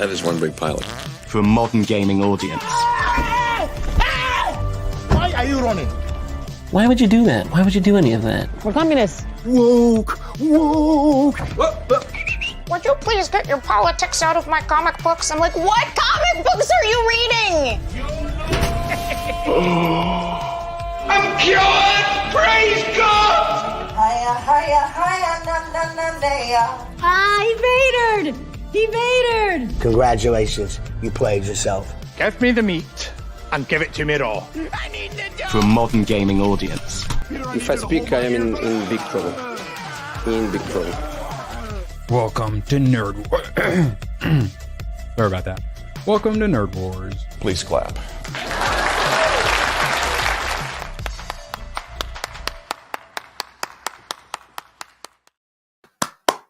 That is one big pilot. For a modern gaming audience. Why are you running? Why would you do that? Why would you do any of that? We're communists. Woke. Would you please get your politics out of my comic books? I'm like, what comic books are you reading? I'm cured! Praise God! He Vadered! He Vadered! Congratulations, you played yourself. Give me the meat and give it to me raw. For a modern gaming audience. If I speak, I am in big trouble. In big trouble. Welcome to Nerd Wars. Sorry about that. Welcome to Nerd Wars. Please clap.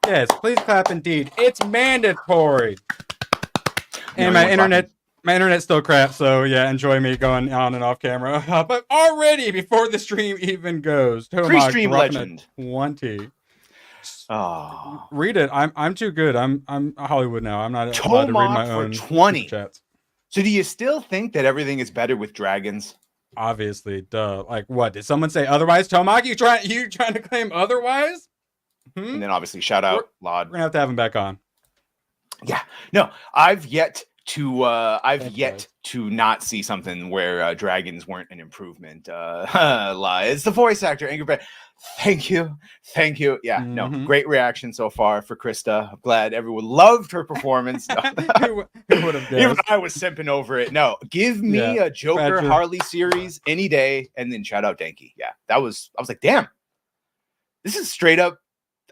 Yes, please clap indeed. It's mandatory. And my internet's still crap, so yeah, enjoy me going on and off camera. But already, before the stream even goes, pre-stream legend 20. Oh, Read it. I'm too good. I'm Hollywood now. I'm not allowed to read my own 20 chats. So do you still think that everything is better with dragons? Obviously, duh. Like what? Did someone say otherwise? Tomaki, you trying to claim otherwise? And then obviously shout out Lod. We're gonna have to have him back on. Yeah. No, I've yet to not see something where dragons weren't an improvement. It's the voice actor, Angry Bird. Thank you. Yeah, no, great reaction so far for Krista. I'm glad everyone loved her performance. Who would have guessed? Even I was simping over it. No, give me a Joker Harley series any day, and then shout out Danky. Yeah, I was like, damn, this is straight up.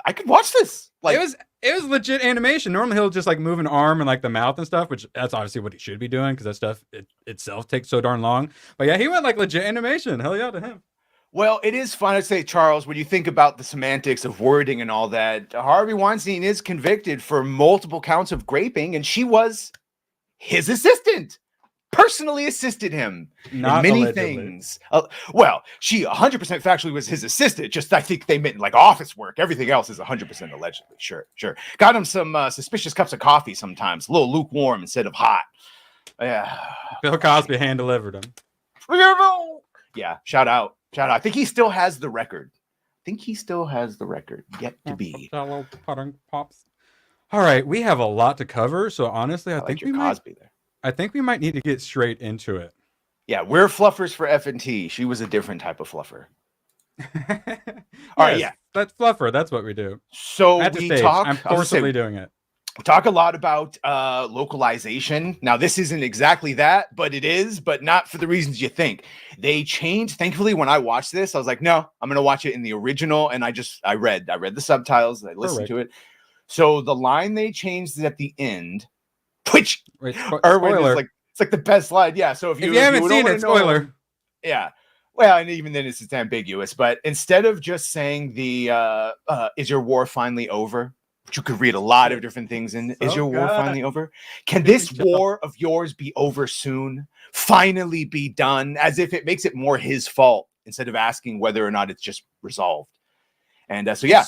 I could watch this. Like it was legit animation. Normally he'll just like move an arm and like the mouth and stuff, which that's obviously what he should be doing because that stuff itself takes so darn long. But yeah, he went like legit animation. Hell yeah to him. Well, it is fun to say, Charles, when you think about the semantics of wording and all that, Harvey Weinstein is convicted for multiple counts of graping, and she was his assistant. Personally assisted him in many things. Well, she 100% factually was his assistant. Just I think they meant like office work. Everything else is 100% allegedly. Sure. Got him some suspicious cups of coffee sometimes, a little lukewarm instead of hot. Yeah. Bill Cosby hand delivered him. Yeah. Shout out. I think he still has the record. Yet to be. All right, we have a lot to cover, so honestly, I think we might. I think we might need to get straight into it. Yeah, we're fluffers for FNT. She was a different type of fluffer. All right, yeah. That's fluffer. That's what we do. So at the stage, I'm forcibly doing it. We talk a lot about localization. Now, this isn't exactly that, but it is, but not for the reasons you think. They changed. Thankfully, when I watched this, I was like, no, I'm going to watch it in the original. And I read the subtitles. I listened to it. So the line they changed is at the end. Which Erwin is like, it's like the best line. Yeah. So if you haven't seen it, spoiler. Yeah. Well, and even then it's ambiguous. But instead of just saying the is your war finally over? Which you could read a lot of different things in. Is your war finally over? Can this war of yours be over soon? Finally be done? As if it makes it more his fault instead of asking whether or not it's just resolved. And so yeah,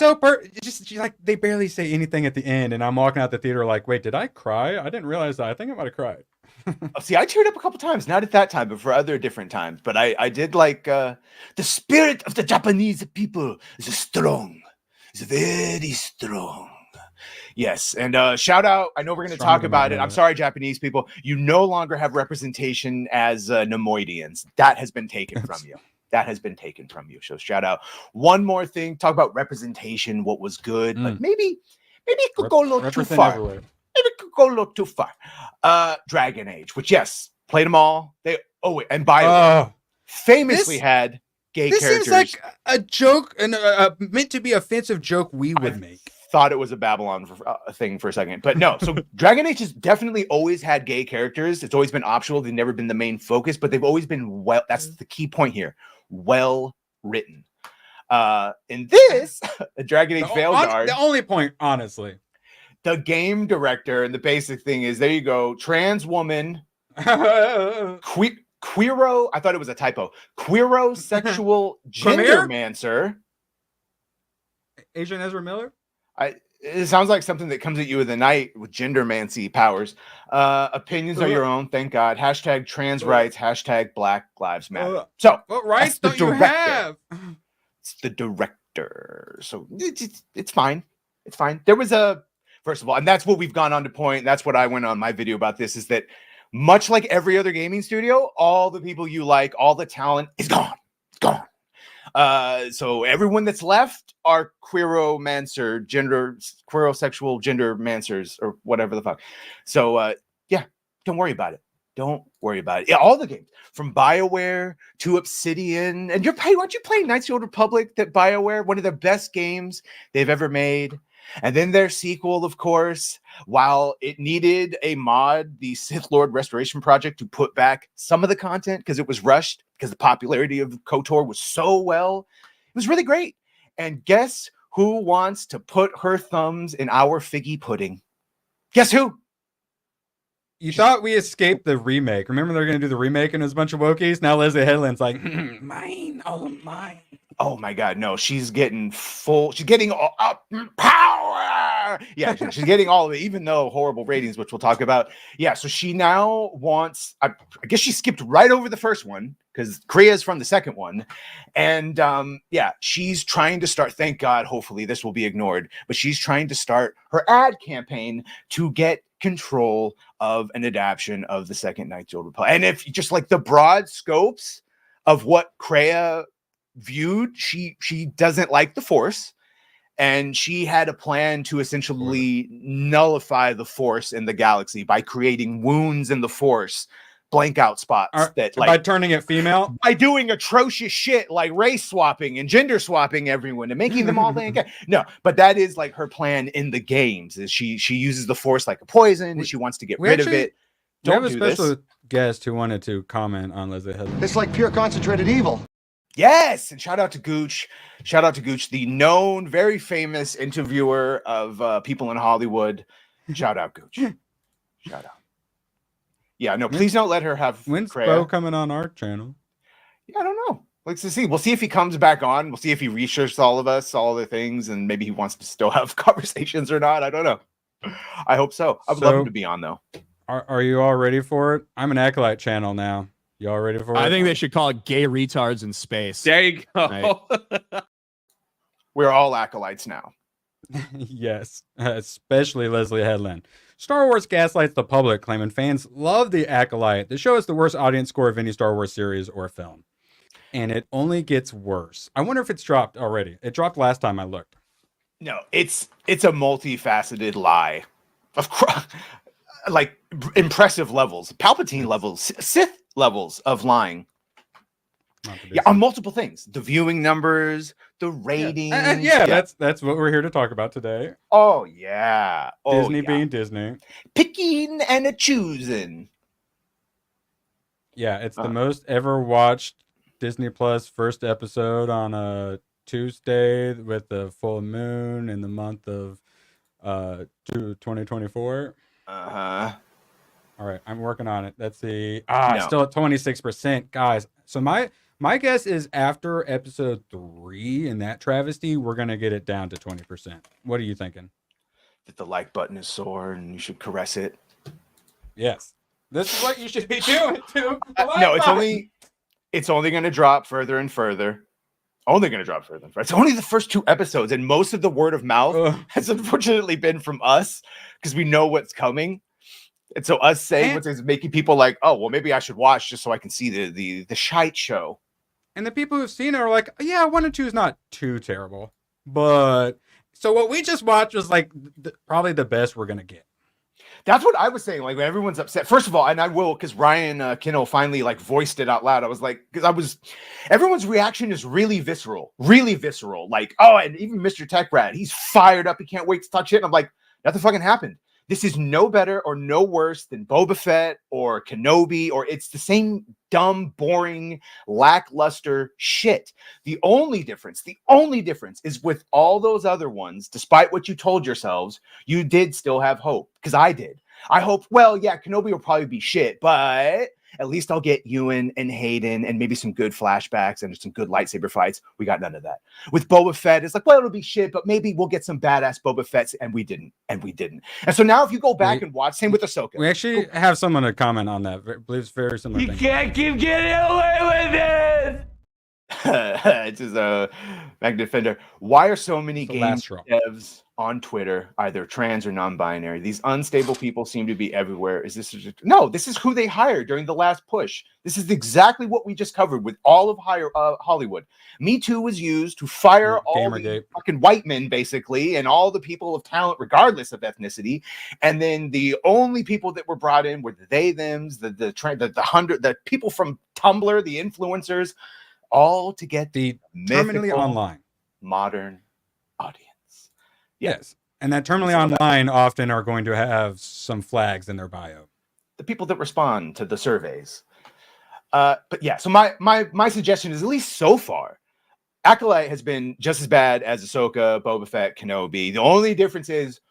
just like they barely say anything at the end, and I'm walking out the theater like, wait, did I cry? I didn't realize that. I think I might have cried. See, I teared up a couple times, not at that time, but for other different times. But I did like the spirit of the Japanese people is strong. It's very strong. Yes, and shout out. I know we're going to talk about it. I'm sorry, Japanese people. You no longer have representation as Nemoidians. That has been taken from you. So shout out. One more thing. Talk about representation. What was good, but maybe it could go a little too far. Dragon Age, which yes, played them all. And by the way, famously had gay characters. This seems like a joke and meant to be offensive joke we would make. Thought it was a Babylon thing for a second, but no. So Dragon Age has definitely always had gay characters. It's always been optional. They've never been the main focus, but they've always been that's the key point here. Well written. In this, Dragon Age Veilguard. The only point, honestly. The game director and the basic thing is, there you go, trans woman, queero, I thought it was a typo, queerosexual gendermancer. Asian Ezra Miller? It sounds like something that comes at you in the night with gendermancy powers. Opinions are your own, thank God. Hashtag trans rights, hashtag Black Lives Matter. So, what rights that's don't the you director. have? It's the director. So it's fine. It's fine. There was first of all, and that's what we've gone on to point. That's what I went on my video about this, is that much like every other gaming studio, all the people you like, all the talent is gone. It's gone. So everyone that's left are queerosexual gender mancers or whatever the fuck. So yeah, don't worry about it. Don't worry about it. Yeah, all the games from BioWare to Obsidian, and aren't you playing Knights of the Old Republic? That BioWare, one of the best games they've ever made. And then their sequel, of course, while it needed a mod, the Sith Lord Restoration Project, to put back some of the content because it was rushed, because the popularity of KOTOR was so well. It was really great. And guess who wants to put her thumbs in our figgy pudding? Guess who? You thought we escaped the remake. Remember they're going to do the remake and there's a bunch of wokies? Now Leslie Headland's like, mine, all of mine. Oh my God, no, she's getting all up power. Yeah, she's getting all of it, even though horrible ratings, which we'll talk about. Yeah, so she now wants, I guess she skipped right over the first one because Kriya's from the second one. And yeah, she's trying to start, thank God, hopefully this will be ignored, but she's trying to start her ad campaign to get control of an adaptation of the second Knights of the Old Republic. And if just like the broad scopes of what Kriya viewed, she doesn't like the Force, and she had a plan to essentially nullify the Force in the galaxy by creating wounds in the Force, blank out spots that, like, by turning it female, by doing atrocious shit like race swapping and gender swapping everyone and making them all no, but that is like her plan in the games. Is she uses the Force like a poison and she wants to get rid of it. Don't do this. We have a special guest who wanted to comment on Leslie Headland. It's like pure concentrated evil. Yes, and shout out to Gooch. Shout out to Gooch, the known, very famous interviewer of people in Hollywood. Shout out, Gooch. Shout out. Yeah, no, please don't let her have. When's Kriya. Bo coming on our channel? Yeah, I don't know. Let's see. We'll see if he comes back on. We'll see if he researches all of us, all the things, and maybe he wants to still have conversations or not. I don't know. I hope so. I would love him to be on, though. Are you all ready for it? I'm an Acolyte channel now. You all ready for it? I think they should call it Gay Retards in Space. There you go. Right. We're all Acolytes now. Yes, especially Leslie Headland. Star Wars gaslights the public, claiming fans love the Acolyte. The show is the worst audience score of any Star Wars series or film. And it only gets worse. I wonder if it's dropped already. It dropped last time I looked. No, it's a multifaceted lie. Of course, like impressive levels, Palpatine levels, Sith levels of lying. Yeah, on multiple things. The viewing numbers, the ratings. That's what we're here to talk about today. Oh, yeah. Disney being Disney. Picking and a choosing. Yeah, it's the most ever watched Disney Plus first episode on a Tuesday with the full moon in the month of 2024. Uh-huh. All right, I'm working on it. Let's see. No. Still at 26%, guys. So my guess is after episode 3 in that travesty, we're gonna get it down to 20%. What are you thinking? That the like button is sore and you should caress it. Yes, this is what you should be doing too. No, it's only going to drop further and further. Only going to drop further and further. It's only the first 2 episodes, and most of the word of mouth has unfortunately been from us because we know what's coming. And so us saying what's making people like, oh, well, maybe I should watch just so I can see the shite show. And the people who've seen it are like, yeah, 1 and 2 is not too terrible. But so what we just watched was like probably the best we're gonna get. That's what I was saying. Like, when everyone's upset, first of all, and I will, because Ryan Kinno finally like voiced it out loud. I was like, everyone's reaction is really visceral. Like, oh, and even Mr. Tech Brad, he's fired up. He can't wait to touch it. And I'm like, nothing fucking happened. This is no better or no worse than Boba Fett or Kenobi, or it's the same dumb, boring, lackluster shit. The only difference is with all those other ones, despite what you told yourselves, you did still have hope, because I did. I hoped, well, yeah, Kenobi will probably be shit, but At least I'll get Ewan and Hayden and maybe some good flashbacks and some good lightsaber fights. We got none of that. With Boba Fett, it's like, well, it'll be shit, but maybe we'll get some badass Boba Fetts, and we didn't. And so now if you go back and watch, same with Ahsoka. We actually have someone to comment on that. I believe it's very similar. You can't keep getting away with it. It's just a Mag Defender. Why are so many The game last straw. devs on Twitter either trans or non-binary? These unstable people seem to be everywhere. Is this no? This is who they hired during the last push. This is exactly what we just covered with all of Hollywood. Me Too was used to fire all the fucking white men, basically, and all the people of talent, regardless of ethnicity. And then the only people that were brought in were the they thems, the people from Tumblr, the influencers. All to get the terminally online modern audience. Yes. And that terminally online often are going to have some flags in their bio. The people that respond to the surveys. But yeah, so my suggestion is, at least so far, Acolyte has been just as bad as Ahsoka, Boba Fett, Kenobi. The only difference is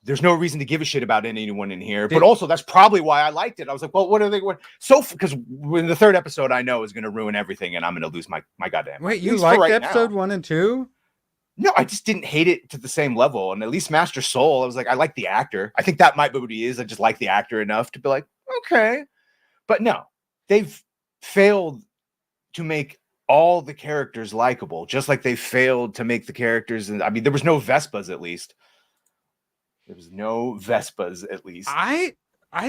there's no reason to give a shit about anyone in here. But also, that's probably why I liked it. I was like, well, what are they? Because in the third episode, I know is going to ruin everything, and I'm going to lose my goddamn. Wait, you liked episode 1 and 2? No, I just didn't hate it to the same level. And at least Master Soul, I was like, I like the actor. I think that might be what he is. I just like the actor enough to be like, okay. But no, they've failed to make all the characters likable, just like they failed to make the characters. And I mean, there was no Vespas, at least. There was no Vespas, at least. I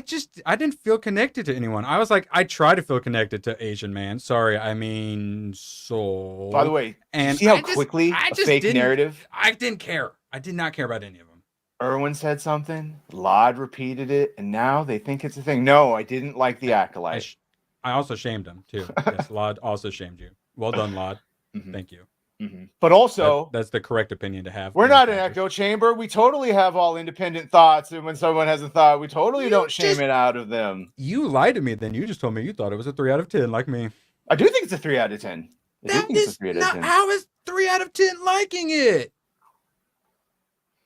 didn't feel connected to anyone. I was like, I try to feel connected to Asian man. Sorry, I mean Soul. By the way, and see how quickly a fake narrative? I didn't care. I did not care about any of them. Erwin said something, Lod repeated it, and now they think it's a thing. No, I didn't like the Acolyte. I also shamed him, too. Yes, Lod also shamed you. Well done, Lod. Thank you. But also, that's the correct opinion to have. We're not an echo chamber. We totally have all independent thoughts, and when someone has a thought, we totally don't shame it out of them. You lied to me. Then you just told me you thought it was a 3 out of 10, like me. I do think it's a 3 out of 10. That is not. How is 3 out of 10 liking it?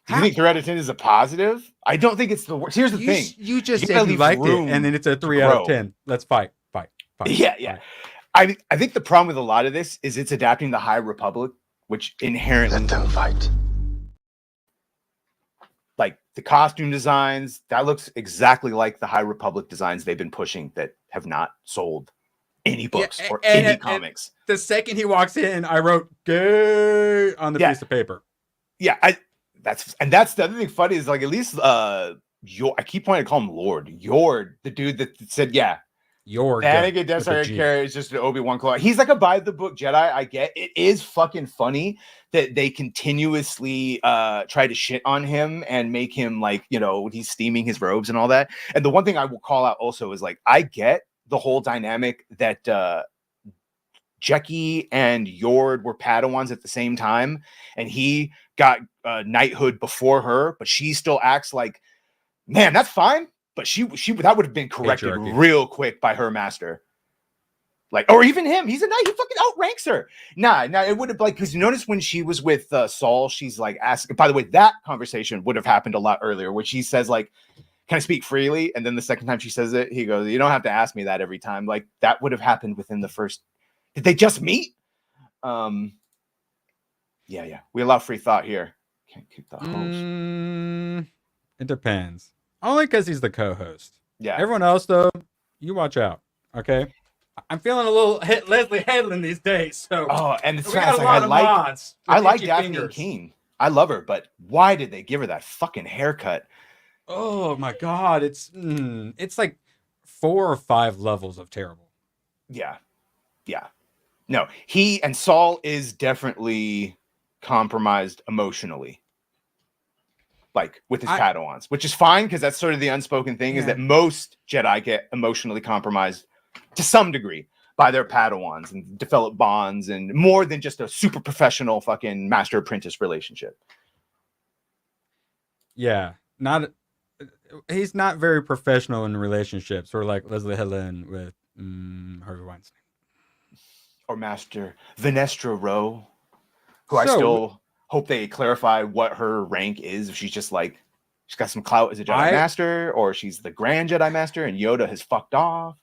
Do you think 3 out of 10 is a positive? I don't think it's the worst. Here's the thing. You just said you liked it, and then it's a 3 out of 10. Let's fight. Yeah. I think the problem with a lot of this is it's adapting the High Republic, which inherently let them fight. Like the costume designs, that looks exactly like the High Republic designs they've been pushing that have not sold any books or any comics. The second he walks in, I wrote "gay" on the piece of paper. Yeah, that's the other thing funny is, like, at least I keep wanting to call him Lord Yord, the dude that said Yord. Anakin Death Star character is just an Obi-Wan claw. He's like a by the book Jedi. I get it is fucking funny that they continuously try to shit on him and make him like, he's steaming his robes and all that. And the one thing I will call out also is, like, I get the whole dynamic that Jecki and Yord were Padawans at the same time, and he got knighthood before her, but she still acts like, man, that's fine. But she that would have been corrected real quick by her master. Like, or even him. He's a knight. He fucking outranks her. Nah, it would have, like, because you notice when she was with Saul, she's like asking. By the way, that conversation would have happened a lot earlier, where she says, like, can I speak freely? And then the second time she says it, he goes, you don't have to ask me that every time. Like, that would have happened within the first. Did they just meet? Yeah. We allow free thought here. Can't keep the host. It depends. Only because he's the co-host. Yeah. Everyone else, though, you watch out. Okay. I'm feeling a little Leslie Headland these days. So. Oh, and it's got a lot of mods. I like Daphne Keene. I love her, but why did they give her that fucking haircut? Oh my God, it's like 4 or 5 levels of terrible. Yeah. No, he and Saul is definitely compromised emotionally. Like with his Padawans, which is fine because that's sort of the unspoken thing, is that most Jedi get emotionally compromised to some degree by their Padawans and develop bonds, and more than just a super professional fucking master apprentice relationship. Yeah, he's not very professional in relationships, or like Leslie Headland with Harvey Weinstein. Or Master Venestra Rowe, who I still hope they clarify what her rank is. If she's just like, she's got some clout as a Jedi Master, or she's the Grand Jedi Master and Yoda has fucked off.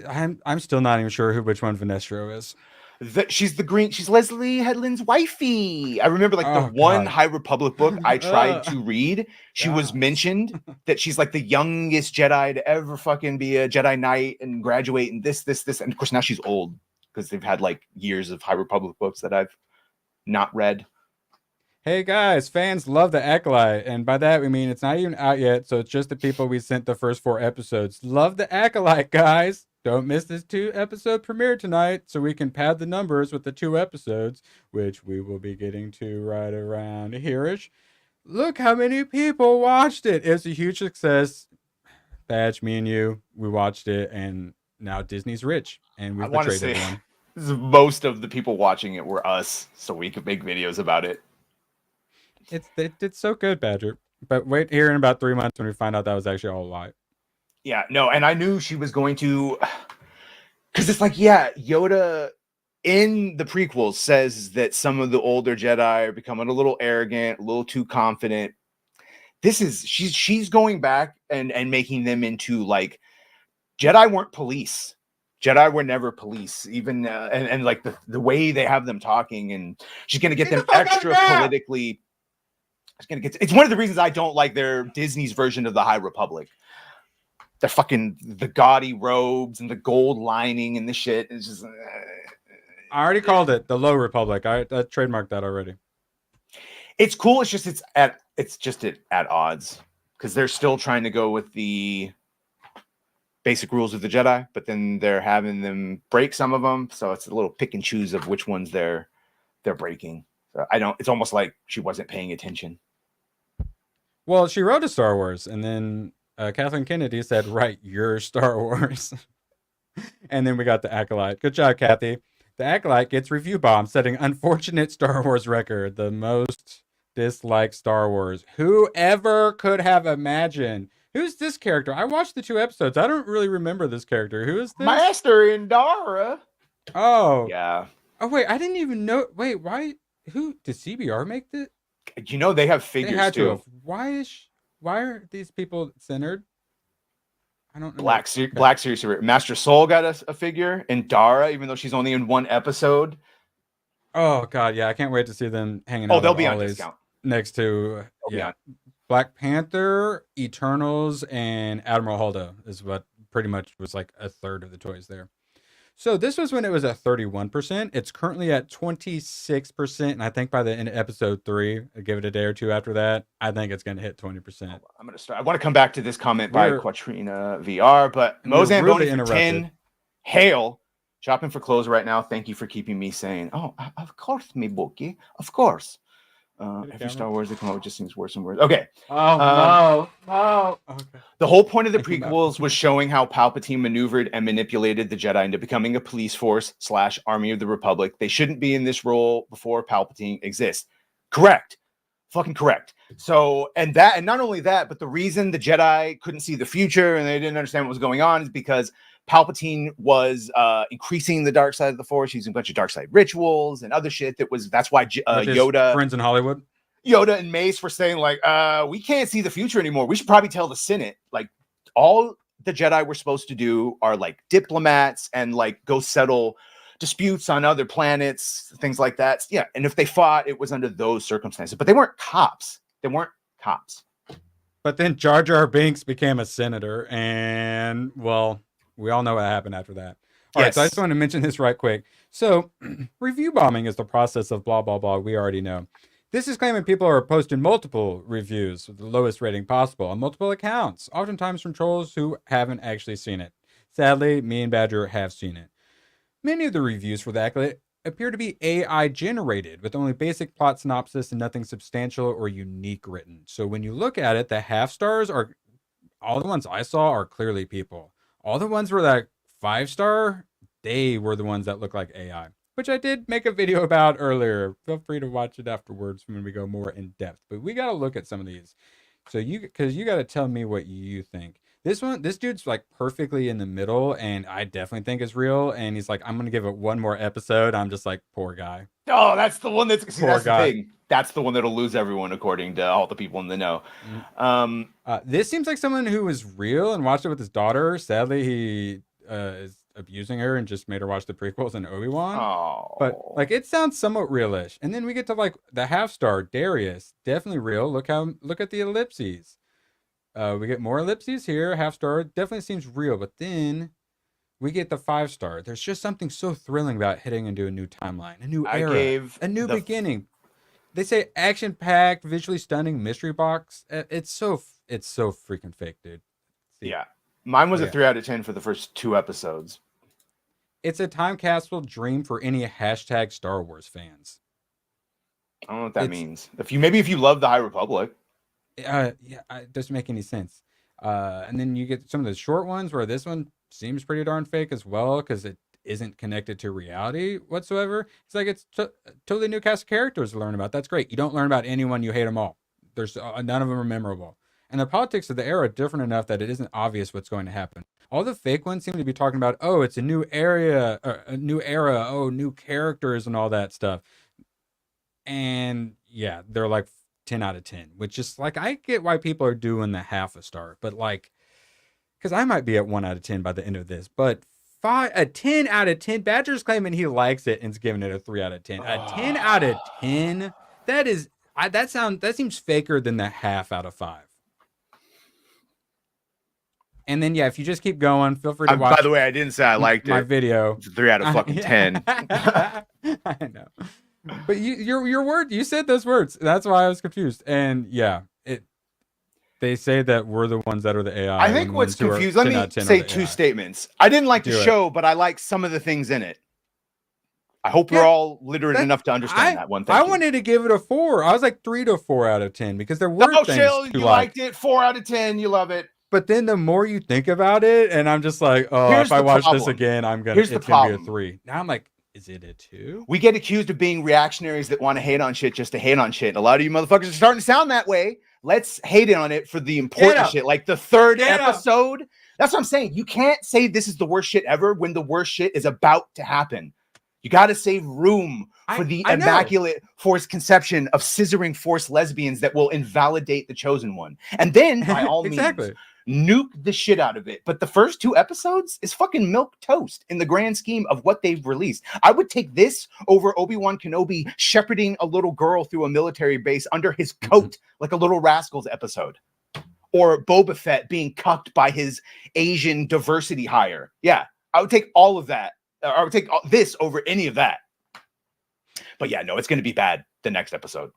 I'm still not even sure which one Vanestro is. She's the green. She's Leslie Headland's wifey. I remember like the one God. High Republic book I tried to read. She was mentioned that she's like the youngest Jedi to ever fucking be a Jedi Knight and graduate and this. And of course now she's old because they've had like years of High Republic books that I've not read. Hey guys, fans love the Acolyte, and by that we mean it's not even out yet, so it's just the people we sent the first 4 episodes. Love the Acolyte, guys! Don't miss this 2-episode premiere tonight, so we can pad the numbers with the 2 episodes, which we will be getting to right around here-ish. Look how many people watched it! It's a huge success. Badge, me and you, we watched it, and now Disney's rich, and we've betrayed everyone. Most of the people watching it were us, so we could make videos about it. It's so good, Badger. But wait here in about 3 months when we find out that was actually all a lie. Yeah, no, and I knew she was going to, because it's like, yeah, Yoda in the prequels says that some of the older Jedi are becoming a little arrogant, a little too confident. She's going back and making them into like Jedi weren't police. Jedi were never police, even and like the way they have them talking, and she's gonna get them extra politically. It's one of the reasons I don't like their Disney's version of the High Republic. The gaudy robes and the gold lining and the shit. It's just. I already called it the Low Republic. I trademarked that already. It's cool. It's just at odds because they're still trying to go with the basic rules of the Jedi, but then they're having them break some of them. So it's a little pick and choose of which ones they're breaking. So it's almost like she wasn't paying attention. Well, she wrote a Star Wars, and then Kathleen Kennedy said, "Write your Star Wars." And then we got the Acolyte. Good job, Kathy. The Acolyte gets review bombed, setting unfortunate Star Wars record, the most disliked Star Wars. Whoever could have imagined? Who's this character? I watched the 2 episodes. I don't really remember this character. Who is this? Master Indara. Oh. Yeah. Oh, wait. I didn't even know. Wait, why? Who? Did CBR make this? They have figures, they had too. To have. Why are these people centered? I don't know. Black Series. Master Soul got a figure. Indara, even though she's only in 1 episode. Oh, God. Yeah. I can't wait to see them hanging out. Oh, they'll be on discount. Next to, Black Panther, Eternals, and Admiral Holdo is what pretty much was like a third of the toys there. So this was when it was at 31%. It's currently at 26%. And I think by the end of episode 3, I give it a day or 2 after that, I think it's going to hit 20%. I'm going to start. I want to come back to this comment by Quatrina VR, but Mozan really for 10. Hail. Shopping for clothes right now. Thank you for keeping me sane. Oh, of course, me bookie. Of course. Every Star Wars that come out just seems worse and worse. Okay. Oh, no. Okay. The whole point of the prequels was showing how Palpatine maneuvered and manipulated the Jedi into becoming a police force / army of the Republic. They shouldn't be in this role before Palpatine exists. Correct. Fucking correct. So, and not only that, but the reason the Jedi couldn't see the future and they didn't understand what was going on is because Palpatine was increasing the dark side of the Force, using a bunch of dark side rituals and other shit. That's why Yoda, friends in Hollywood, Yoda and Mace were saying like, we can't see the future anymore. We should probably tell the Senate. Like, all the Jedi were supposed to do are like diplomats and like go settle disputes on other planets, things like that. Yeah, and if they fought, it was under those circumstances. But they weren't cops. But then Jar Jar Binks became a senator, and well, we all know what happened after that. All right, so I just want to mention this right quick. So, review bombing is the process of blah, blah, blah. We already know. This is claiming people are posting multiple reviews with the lowest rating possible on multiple accounts, oftentimes from trolls who haven't actually seen it. Sadly, me and Badger have seen it. Many of the reviews for the Acolyte appear to be AI generated with only basic plot synopsis and nothing substantial or unique written. So when you look at it, the half stars are, all the ones I saw are clearly people. All the ones were that 5-star, they were the ones that look like AI, which I did make a video about earlier. Feel free to watch it afterwards when we go more in depth. But we got to look at some of these. So because you got to tell me what you think. This dude's like perfectly in the middle, and I definitely think it's real. And he's like, I'm going to give it 1 more episode. I'm just like, poor guy. Oh, that's the one that's the thing. That's the one that'll lose everyone, according to all the people in the know. This seems like someone who was real and watched it with his daughter. Sadly, he is abusing her and just made her watch the prequels and Obi-Wan. Oh, But like it sounds somewhat realish. And then we get to like the half star Darius, definitely real. Look at the ellipses. We get more ellipses here. Half star definitely seems real, but then we get the 5-star. There's just something so thrilling about hitting into a new timeline, a new era, a new beginning. They say action-packed, visually stunning mystery box. It's so freaking fake, dude. Yeah, mine was a 3 out of 10 for the first 2 episodes. It's a time capsule dream for any hashtag Star Wars fans. I don't know what that means. If you love the High Republic, it doesn't make any sense. And then you get some of the short ones where this one seems pretty darn fake as well because it isn't connected to reality whatsoever. It's like it's totally new cast of characters to learn about. That's great. You don't learn about anyone, you hate them all. There's none of them are memorable. And the politics of the era are different enough that it isn't obvious what's going to happen. All the fake ones seem to be talking about, oh, it's a new area, a new era, oh, new characters and all that stuff. And yeah, they're like 10 out of 10, which is like, I get why people are doing the half a star, but like, because I might be at 1 out of 10 by the end of this, but a 10 out of 10, Badger's claiming he likes it and is giving it a 3 out of 10. A 10 out of 10, that seems faker than the half out of 5. And then, yeah, if you just keep going, feel free to watch. By the way, I didn't say I liked my it. video. It's a 3 out of fucking 10. I know. But your word, you said those words. That's why I was confused. And yeah, they say that we're the ones that are the AI. I think what's confused, let me say 2 statements. I didn't like the show, but I like some of the things in it. I hope we're all literate enough to understand that one thing. I wanted to give it a 4. I was like 3 to 4 out of 10 because there were things you liked it. 4 out of 10. You love it. But then the more you think about it, and I'm just like, oh, if I watch this again, it's gonna be a 3. Now I'm like, is it a 2? We get accused of being reactionaries that want to hate on shit just to hate on shit. A lot of you motherfuckers are starting to sound that way. Let's hate on it for the important shit. Like the 3rd episode. That's what I'm saying. You can't say this is the worst shit ever when the worst shit is about to happen. You got to save room for the immaculate forced conception of scissoring forced lesbians that will invalidate the chosen one. And then, by all means, nuke the shit out of it. But the first 2 episodes is fucking milk toast in the grand scheme of what they've released. I would take this over Obi-Wan Kenobi shepherding a little girl through a military base under his coat like a Little Rascals episode. Or Boba Fett being cucked by his Asian diversity hire. Yeah, I would take all of that. I would take this over any of that. But yeah, no, it's going to be bad the next episode.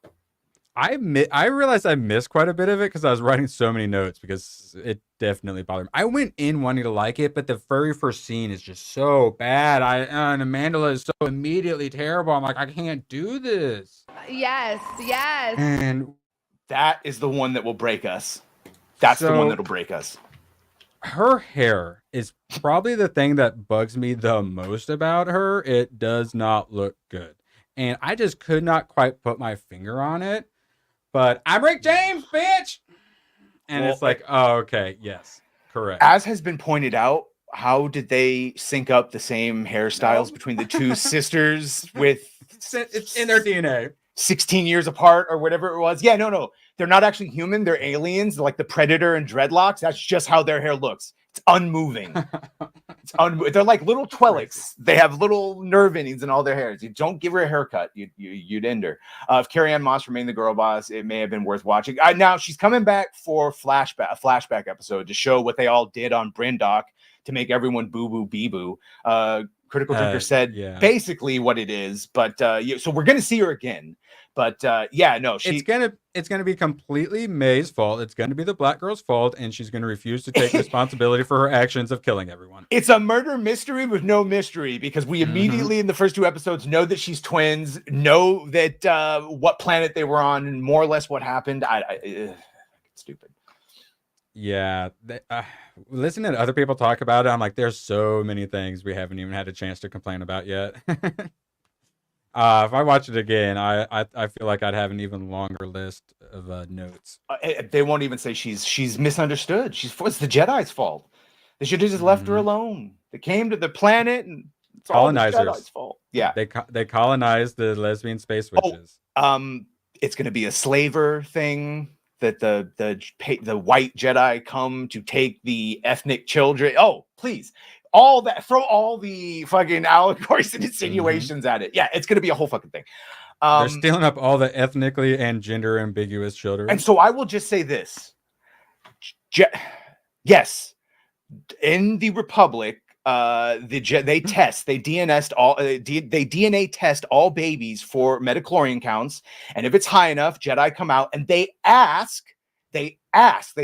I realized I missed quite a bit of it because I was writing so many notes because it definitely bothered me. I went in wanting to like it, but the very first scene is just so bad. And Amandla is so immediately terrible. I'm like, I can't do this. Yes. And that is the one that will break us. That's the one that'll break us. Her hair is probably the thing that bugs me the most about her. It does not look good. And I just could not quite put my finger on it. But I'm Rick James, bitch! And it's like, oh, okay, yes, correct. As has been pointed out, how did they sync up the same hairstyles between the 2 sisters with... It's in their DNA. 16 years apart or whatever it was. Yeah, no. They're not actually human. They're aliens, like the Predator and dreadlocks. That's just how their hair looks. It's unmoving. They're like little Twi'leks. They have little nerve endings in all their hairs. You don't give her a haircut, you'd end her. If Carrie Ann Moss remained the girl boss, it may have been worth watching. Now she's coming back for a flashback episode to show what they all did on Bryndock to make everyone boo-boo bee-boo. Critical Drinker said basically what it is, but so we're gonna see her again. But it's gonna be completely May's fault. It's gonna be the black girl's fault, and she's gonna refuse to take responsibility for her actions of killing everyone. It's a murder mystery with no mystery because we immediately in the first 2 episodes know that she's twins, know that what planet they were on, and more or less what happened. It's stupid. Yeah, listening to other people talk about it, I'm like, there's so many things we haven't even had a chance to complain about yet. If I watch it again, I feel like I'd have an even longer list of notes. They won't even say she's misunderstood. It's the Jedi's fault. They should have just left her alone. They came to the planet and it's colonizers. all the Jedi's fault. Yeah, they colonized the lesbian space witches. It's going to be a slaver thing. That the white Jedi come to take the ethnic children. Oh, please. all that, throw all the fucking allegories and insinuations at it. Yeah, it's going to be a whole fucking thing. They're stealing up all the ethnically and gender ambiguous children. And so I will just say this. Yes, in the Republic, they DNA test all babies for midichlorian counts, and if it's high enough, Jedi come out and they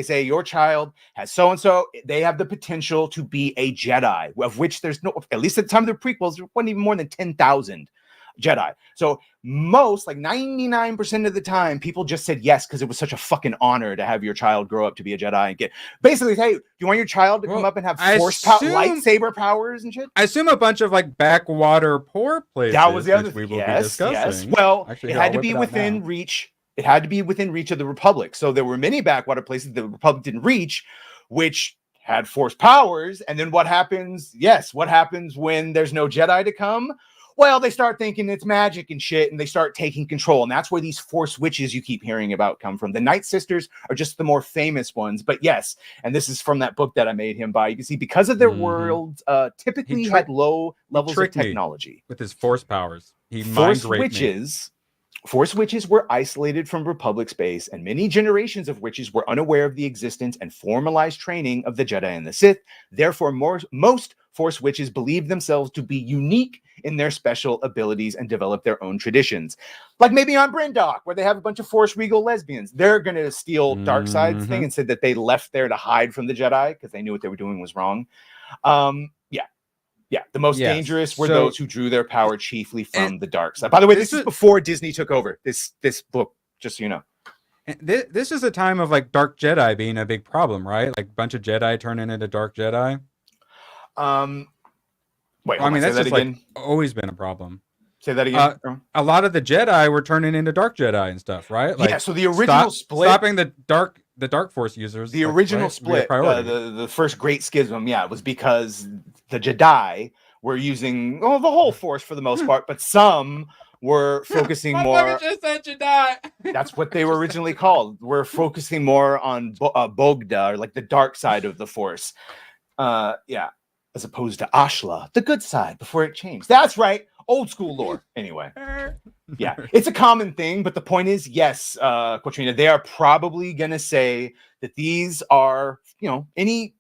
say your child has so and so, they have the potential to be a Jedi, of which there's no, at least at the time of the prequels, there wasn't even more than 10,000 Jedi. So most, like 99% of the time, people just said yes because it was such a fucking honor to have your child grow up to be a Jedi and get basically, hey, do you want your child to come up and have lightsaber powers and shit? I assume a bunch of like backwater poor places. That was the other we thing. will be discussing. Yes. Well, actually, it had to be within reach. It had to be within reach of the Republic. So there were many backwater places the Republic didn't reach, which had Force powers. And then what happens? Yes, what happens when there's no Jedi to come? Well, they start thinking it's magic and shit, and they start taking control. And that's where these Force witches you keep hearing about come from. The Night Sisters are just the more famous ones. But yes, and this is from that book that I made him buy. You can see because of their world typically had low levels of technology. With his Force powers. Force witches were isolated from Republic space, and many generations of witches were unaware of the existence and formalized training of the Jedi and the Sith. Therefore, most Force witches believed themselves to be unique in their special abilities and develop their own traditions. Like maybe on Bryndock, where they have a bunch of Force regal lesbians. They're going to steal Darkseid's thing and said that they left there to hide from the Jedi because they knew what they were doing was wrong. Yeah, the most dangerous were those who drew their power chiefly from the dark side. By the way, this is before Disney took over. This book, just so you know. This is a time of like Dark Jedi being a big problem, right? Like a bunch of Jedi turning into Dark Jedi. Wait, I mean, that's just like always been a problem. Say that again. A lot of the Jedi were turning into Dark Jedi and stuff, right? Like, yeah. So the original split, stopping the Dark Force users. The original split, the first Great Schism, it was because the Jedi were using the whole Force for the most part, but some were focusing more. Just said Jedi. That's what they were originally called. We're focusing more on Bogda, or like the dark side of the Force. As opposed to Ashla, the good side, before it changed. That's right. Old school lore. Anyway. Yeah. It's a common thing, but the point is, yes, Quatrina, they are probably going to say that these are,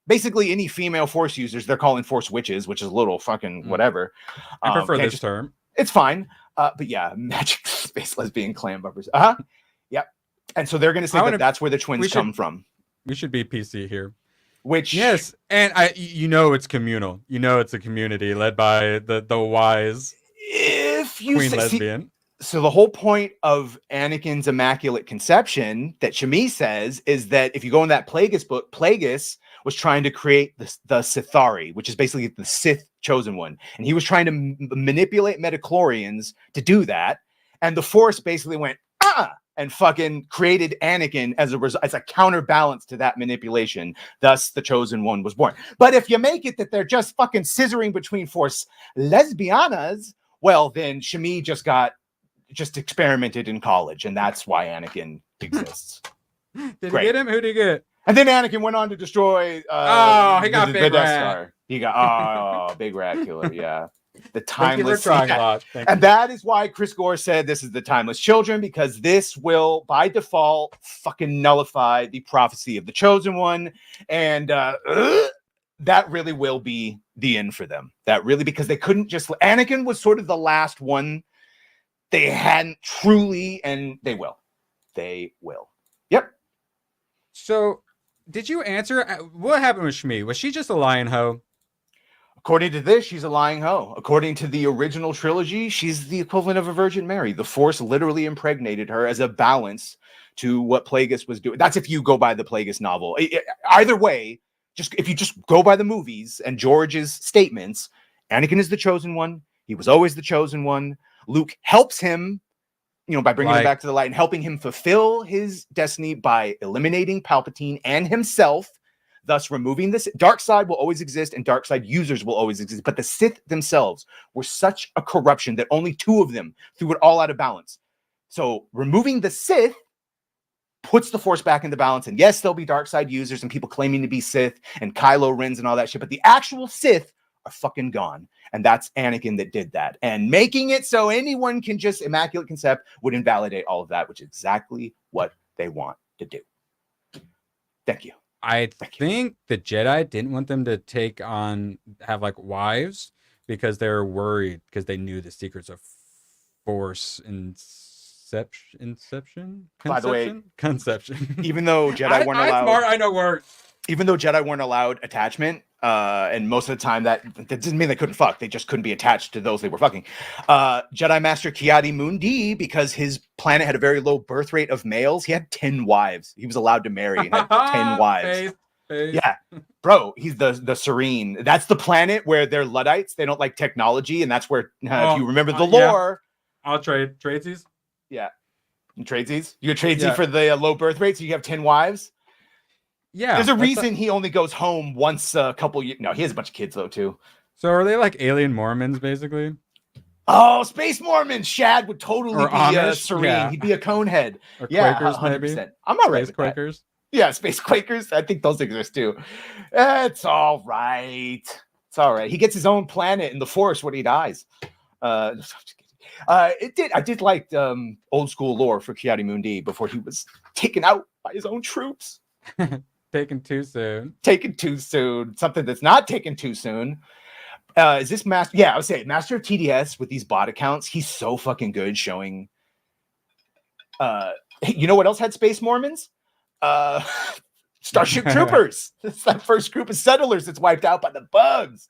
basically any female Force users, they're calling Force witches, which is a little fucking whatever. I prefer this term. It's fine. But yeah, magic space lesbian clan bumpers. Yep. And so they're going to say that that's where the twins come from. We should be PC here. Which yes, and it's communal. It's a community led by the wise queen lesbian. So the whole point of Anakin's Immaculate Conception that Shmi says is that if you go in that Plagueis book, Plagueis was trying to create the Sithari, which is basically the Sith chosen one, and he was trying to manipulate midichlorians to do that, and the Force basically went and fucking created Anakin as a result, as a counterbalance to that manipulation. Thus, the chosen one was born. But if you make it that they're just fucking scissoring between Force lesbianas, well, then Shmi just experimented in college, and that's why Anakin exists. Did he get him? Who did he get? And then Anakin went on to destroy. He got Big Death Rat. Star. He got Big Rat Killer. Yeah. The timeless. Thank you for trying a lot. And that is why Chris Gore said this is the timeless children, because this will by default fucking nullify the prophecy of the chosen one. And that really will be the end for them. That really, because they couldn't just, Anakin was sort of the last one they hadn't truly, and they will. Yep. So did you answer what happened with Shmi? Was she just a lying hoe? According to this, she's a lying hoe. According to the original trilogy, she's the equivalent of a Virgin Mary. The Force literally impregnated her as a balance to what Plagueis was doing. That's if you go by the Plagueis novel. Either way, if you just go by the movies and George's statements, Anakin is the chosen one. He was always the chosen one. Luke helps him, by bringing him back to the light and helping him fulfill his destiny by eliminating Palpatine and himself. Thus, removing this, dark side will always exist and dark side users will always exist. But the Sith themselves were such a corruption that only two of them threw it all out of balance. So removing the Sith puts the Force back in the balance. And yes, there'll be dark side users and people claiming to be Sith and Kylo Rens and all that shit. But the actual Sith are fucking gone. And that's Anakin that did that. And making it so anyone can just Immaculate Concept would invalidate all of that, which is exactly what they want to do. Thank you. I think the Jedi didn't want them to have like wives because they were worried because they knew the secrets of Force Conception. By the way, Conception. Even though Jedi weren't allowed, smart, I know words. Even though Jedi weren't allowed attachment, and most of the time that doesn't mean they couldn't fuck. They just couldn't be attached to those they were fucking. Jedi Master Ki-Adi-Mundi, because his planet had a very low birth rate of males, he had 10 wives. He was allowed to marry and had 10 wives. Yeah, bro, he's the Serene. That's the planet where they're Luddites. They don't like technology, and that's where, if you remember the lore. Yeah. I'll trade tradesies. Yeah, and tradesies. You get tradesy for the low birth rate, so you have 10 wives. Yeah, there's a reason he only goes home once a couple years. No, he has a bunch of kids though too. So are they like alien Mormons basically? Oh, space Mormons. Shad would totally or be Amish? Serene. Yeah. He'd be a conehead. Or Yeah, Quakers 100%. maybe. I'm all right Space with that. Quakers. Yeah, space Quakers. I think those exist too. It's all right. It's all right. He gets his own planet in the Force when he dies. I did like old school lore for Ki-Adi-Mundi before he was taken out by his own troops. Taken too soon. Taken too soon. Something that's not taken too soon. Is this Master? Yeah, I would say Master of TDS with these bot accounts. He's so fucking good showing. You know what else had space Mormons? Starship Troopers. It's that first group of settlers that's wiped out by the bugs.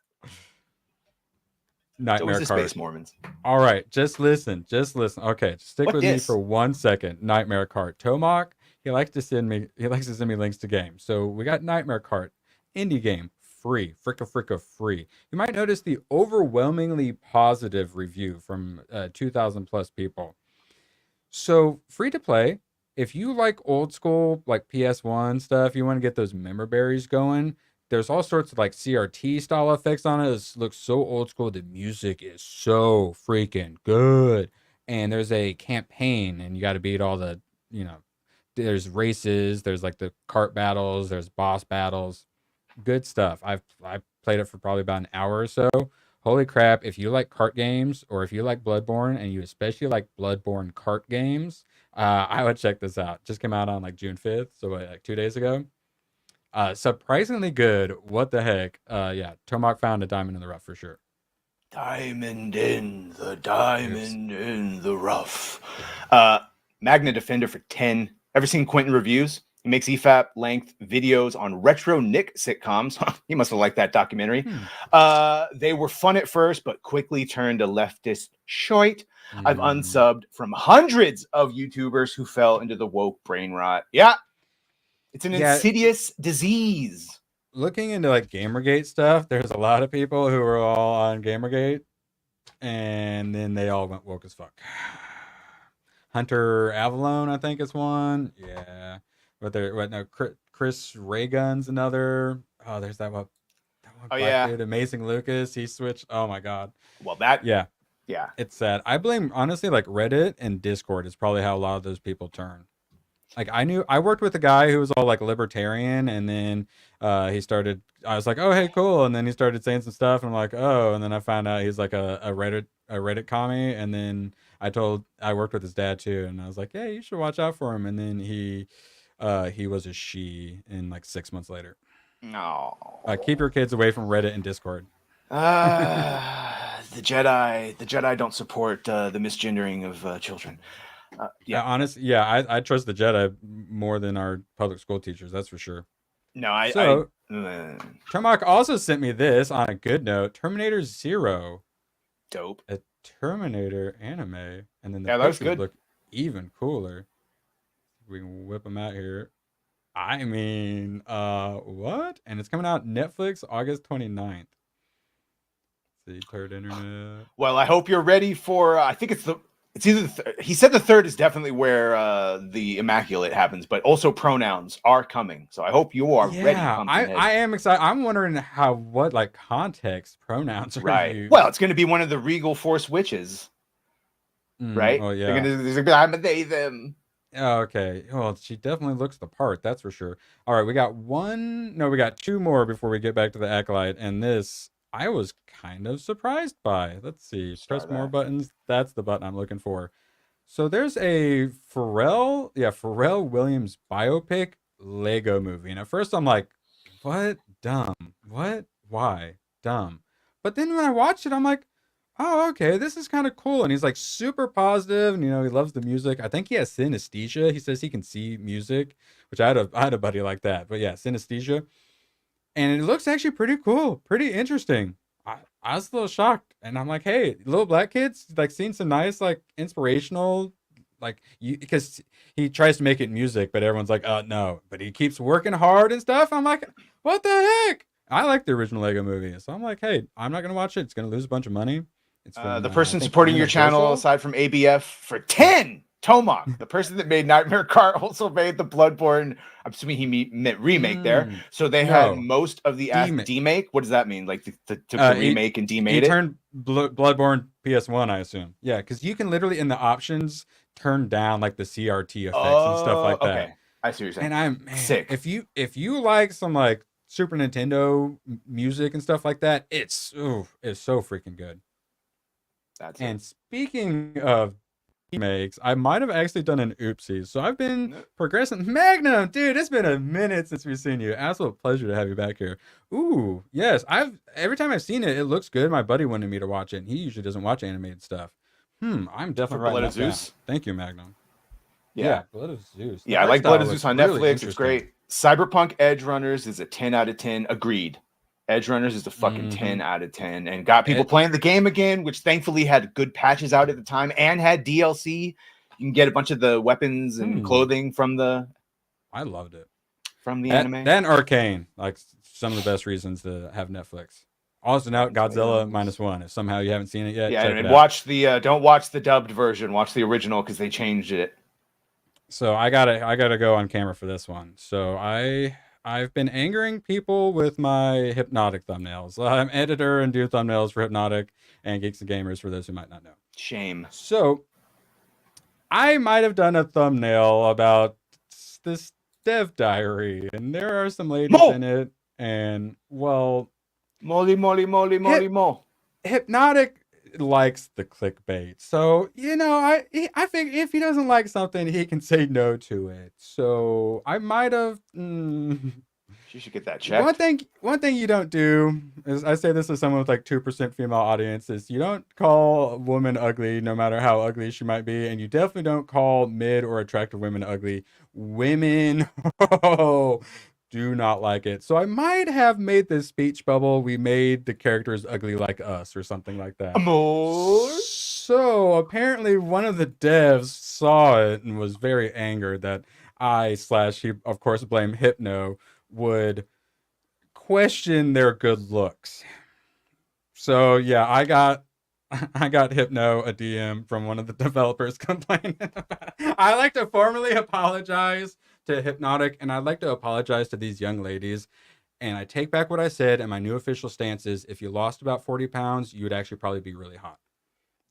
Nightmare so Cart. Space Mormons. All right, just listen. Okay, stick What with me this? for 1 second. Nightmare Cart. Tomok, he likes to send me links to games. So we got Nightmare Cart, indie game, free, fricka free. You might notice the overwhelmingly positive review from 2,000 plus people. So free to play. If you like old school, like PS1 stuff, you want to get those member berries going. There's all sorts of like CRT style effects on it. It looks so old school. The music is so freaking good. And there's a campaign, and you got to beat all the, there's races, there's like the cart battles, there's boss battles. Good stuff. I played it for probably about an hour or so. Holy crap, if you like cart games, or if you like Bloodborne, and you especially like Bloodborne cart games, I would check this out. Just came out on like June 5th, so like 2 days ago. Surprisingly good. What the heck? Yeah, Tomok found a diamond in the rough for sure. Diamond in the rough. Magna Defender for 10. Ever seen Quentin reviews? He makes EFAP length videos on retro Nick sitcoms. He must have liked that documentary. They were fun at first, but quickly turned to leftist shite. I've unsubbed from hundreds of YouTubers who fell into the woke brain rot. Yeah. It's an insidious disease. Looking into like Gamergate stuff, there's a lot of people who are all on Gamergate, and then they all went woke as fuck. Hunter Avalone, I think, is one. Yeah. But Chris Raygun's another. Oh, there's that one. Dude, Amazing Lucas. He switched. Oh my god. Well, that. Yeah. Yeah. It's sad. I blame, honestly, like Reddit and Discord is probably how a lot of those people turn. Like I worked with a guy who was all like libertarian, and then I was like, oh, hey, cool. And then he started saying some stuff, and I'm like, oh, and then I found out he's like a Reddit commie. And then I worked with his dad too, and I was like, hey, you should watch out for him. And then he was a she in like 6 months later. No. Keep your kids away from Reddit and Discord. The Jedi don't support the misgendering of children. Honestly, I trust the Jedi more than our public school teachers. That's for sure. No, Tomok also sent me this on a good note. Terminator 0. Dope. A Terminator anime, and then the that was pictures good. look even cooler. We can whip them out here. I mean, what? And it's coming out Netflix August 29th. The third internet. Well, I hope you're ready for. I think it's either he said the third is definitely where the Immaculate happens, but also pronouns are coming. So I hope you are ready. I am excited. I'm wondering what like context pronouns are used. Well, it's going to be one of the Regal Force witches, right? Oh yeah. There's going to be I'm a they them. Oh, okay. Well, she definitely looks the part. That's for sure. All right, we got two more before we get back to the Acolyte, and this I was kind of surprised by. Let's see. Saw Press more that. buttons. That's the button I'm looking for. So there's a Pharrell Williams biopic Lego movie. And at first I'm like, what? Dumb. What? Why? Dumb. But then when I watched it, I'm like, oh, okay, this is kind of cool. And he's like super positive, and he loves the music. I think he has synesthesia. He says he can see music, which I had a buddy like that. But yeah, synesthesia. And it looks actually pretty cool, pretty interesting. I was a little shocked, and I'm like, hey, little black kids, like seeing some nice, like inspirational, like because he tries to make it music, but everyone's like, no, but he keeps working hard and stuff. I'm like, what the heck? I like the original Lego movie, so I'm like, hey, I'm not gonna watch it. It's gonna lose a bunch of money. It's from, The person I think supporting your channel, Universal. aside from ABF, for 10, Tomok, the person that made Nightmare Car, also made the Bloodborne. I'm assuming he meant remake there. So they had most of the demake. What does that mean? Like took the remake and demade he it? turned Bloodborne PS1, I assume. Yeah, because you can literally in the options turn down like the CRT effects and stuff like that. Okay. I see what you're saying. And I'm sick. If you like some like Super Nintendo music and stuff like that, it's so freaking good. That's And it. speaking of remakes, I might have actually done an oopsie. So I've been progressing. Magnum, dude, it's been a minute since we've seen you. Absolute pleasure to have you back here. Ooh, yes. Every time I've seen it, it looks good. My buddy wanted me to watch it, and he usually doesn't watch animated stuff. I'm definitely Blood writing of that down. Zeus? Thank you, Magnum. Yeah. Blood of Zeus. Yeah, I like Blood of Zeus on Netflix. It's great. Cyberpunk Edge Runners is a 10 out of 10. Agreed. Edge Runners is a fucking 10 out of 10 and got people playing the game again, which thankfully had good patches out at the time and had DLC. You can get a bunch of the weapons and clothing from the I loved it. From the anime. Then Arcane, like some of the best reasons to have Netflix. Also now Godzilla Minus One. If somehow you haven't seen it yet, Yeah, check and it out. watch the don't watch the dubbed version, watch the original because they changed it. So I gotta go on camera for this one. So I've been angering people with my Hypnotic thumbnails. I'm editor and do thumbnails for Hypnotic and Geeks and Gamers for those who might not know. Shame. So I might have done a thumbnail about this dev diary, and there are some ladies in it, and well, Molly, Hypnotic likes the clickbait, so I think if he doesn't like something, he can say no to it. So I might have. You should get that checked. One thing you don't do is, I say this as someone with like 2% female audience, is you don't call a woman ugly no matter how ugly she might be, and you definitely don't call mid or attractive women ugly. Women do not like it. So I might have made this speech bubble. We made the characters ugly like us or something like that. Amor. So apparently one of the devs saw it and was very angered that he of course blame Hypno would question their good looks. So yeah, I got Hypno a DM from one of the developers complaining about it. I like to formally apologize to Hypnotic, and I'd like to apologize to these young ladies. And I take back what I said, and my new official stance is, if you lost about 40 pounds, you would actually probably be really hot.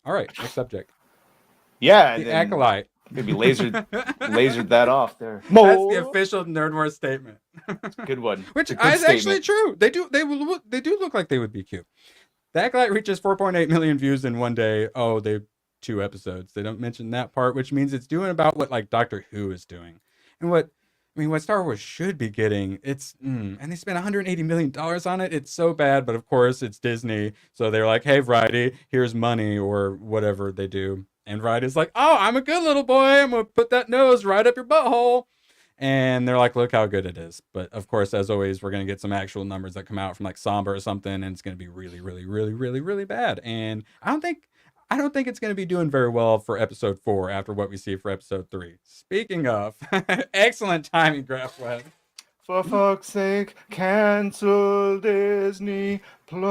All right, next subject. Yeah, the Acolyte. Maybe lasered that off there. That's the official Nerd Wars statement. Good one. Which is actually true. They do look like they would be cute. The Acolyte reaches 4.8 million views in one day. Oh, they 2 episodes. They don't mention that part, which means it's doing about what like Doctor Who is doing, and what Star Wars should be getting. It's and they spent $180 million on it. It's so bad, but of course it's Disney, so they're like, hey, Variety, here's money, or whatever they do. And Variety's like, oh, I'm a good little boy. I'm going to put that nose right up your butthole. And they're like, look how good it is. But of course, as always, we're going to get some actual numbers that come out from like Somber or something. And it's going to be really, really, really, really, really bad. And I don't think it's going to be doing very well for episode 4 after what we see for episode 3. Speaking of, excellent timing, GraphWeb. For fuck's sake, cancel Disney Plus.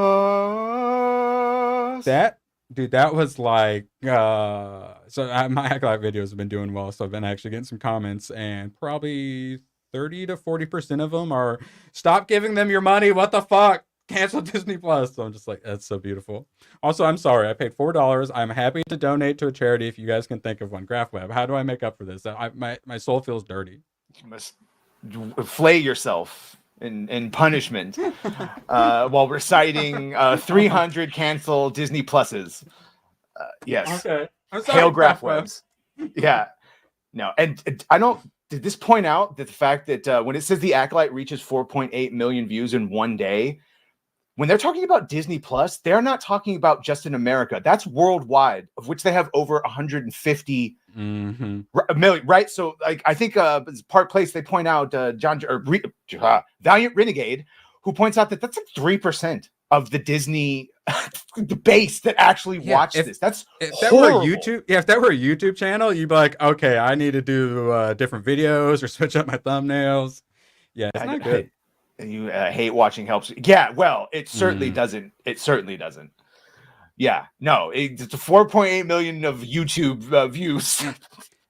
That was like, my Acolyte videos have been doing well, so I've been actually getting some comments, and probably 30 to 40% of them are, stop giving them your money, what the fuck, cancel Disney Plus. So I'm just like, that's so beautiful. Also, I'm sorry, I paid $4. I'm happy to donate to a charity if you guys can think of one. GraphWeb, how do I make up for this? My soul feels dirty. You must flay yourself in punishment while reciting 300 cancel Disney Pluses. Yes. Okay. I'm sorry, Hail graph Papa. webs. Yeah. No. And I don't. Did this point out that the fact that when it says the Acolyte reaches 4.8 million views in one day, when they're talking about Disney Plus, they're not talking about just in America. That's worldwide, of which they have over 150 million, right? So, like, I think Park Place, they point out Valiant Renegade, who points out that that's like 3% of the Disney the base that actually watch this. That's if that were a YouTube, if that were a YouTube channel, you'd be like, okay, I need to do different videos or switch up my thumbnaples. Yeah, it's not good. You hate watching helps. Yeah, well, it certainly doesn't. It certainly doesn't. Yeah, no, it's a 4.8 million of YouTube views.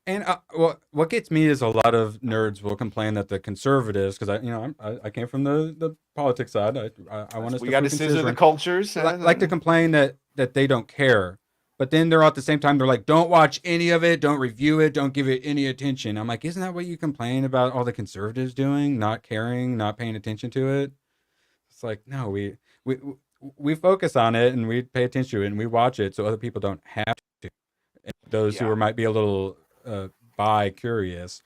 And what gets me is a lot of nerds will complain that the conservatives, because I came from the politics side. I want us. We got to scissor the cultures. Like to complain that they don't care, but then they're at the same time they're like, don't watch any of it, don't review it, don't give it any attention. I'm like, isn't that what you complain about all the conservatives doing? Not caring, not paying attention to it. It's like, no, we focus on it and we pay attention to it and we watch it so other people don't have to. And those who might be a little bi-curious,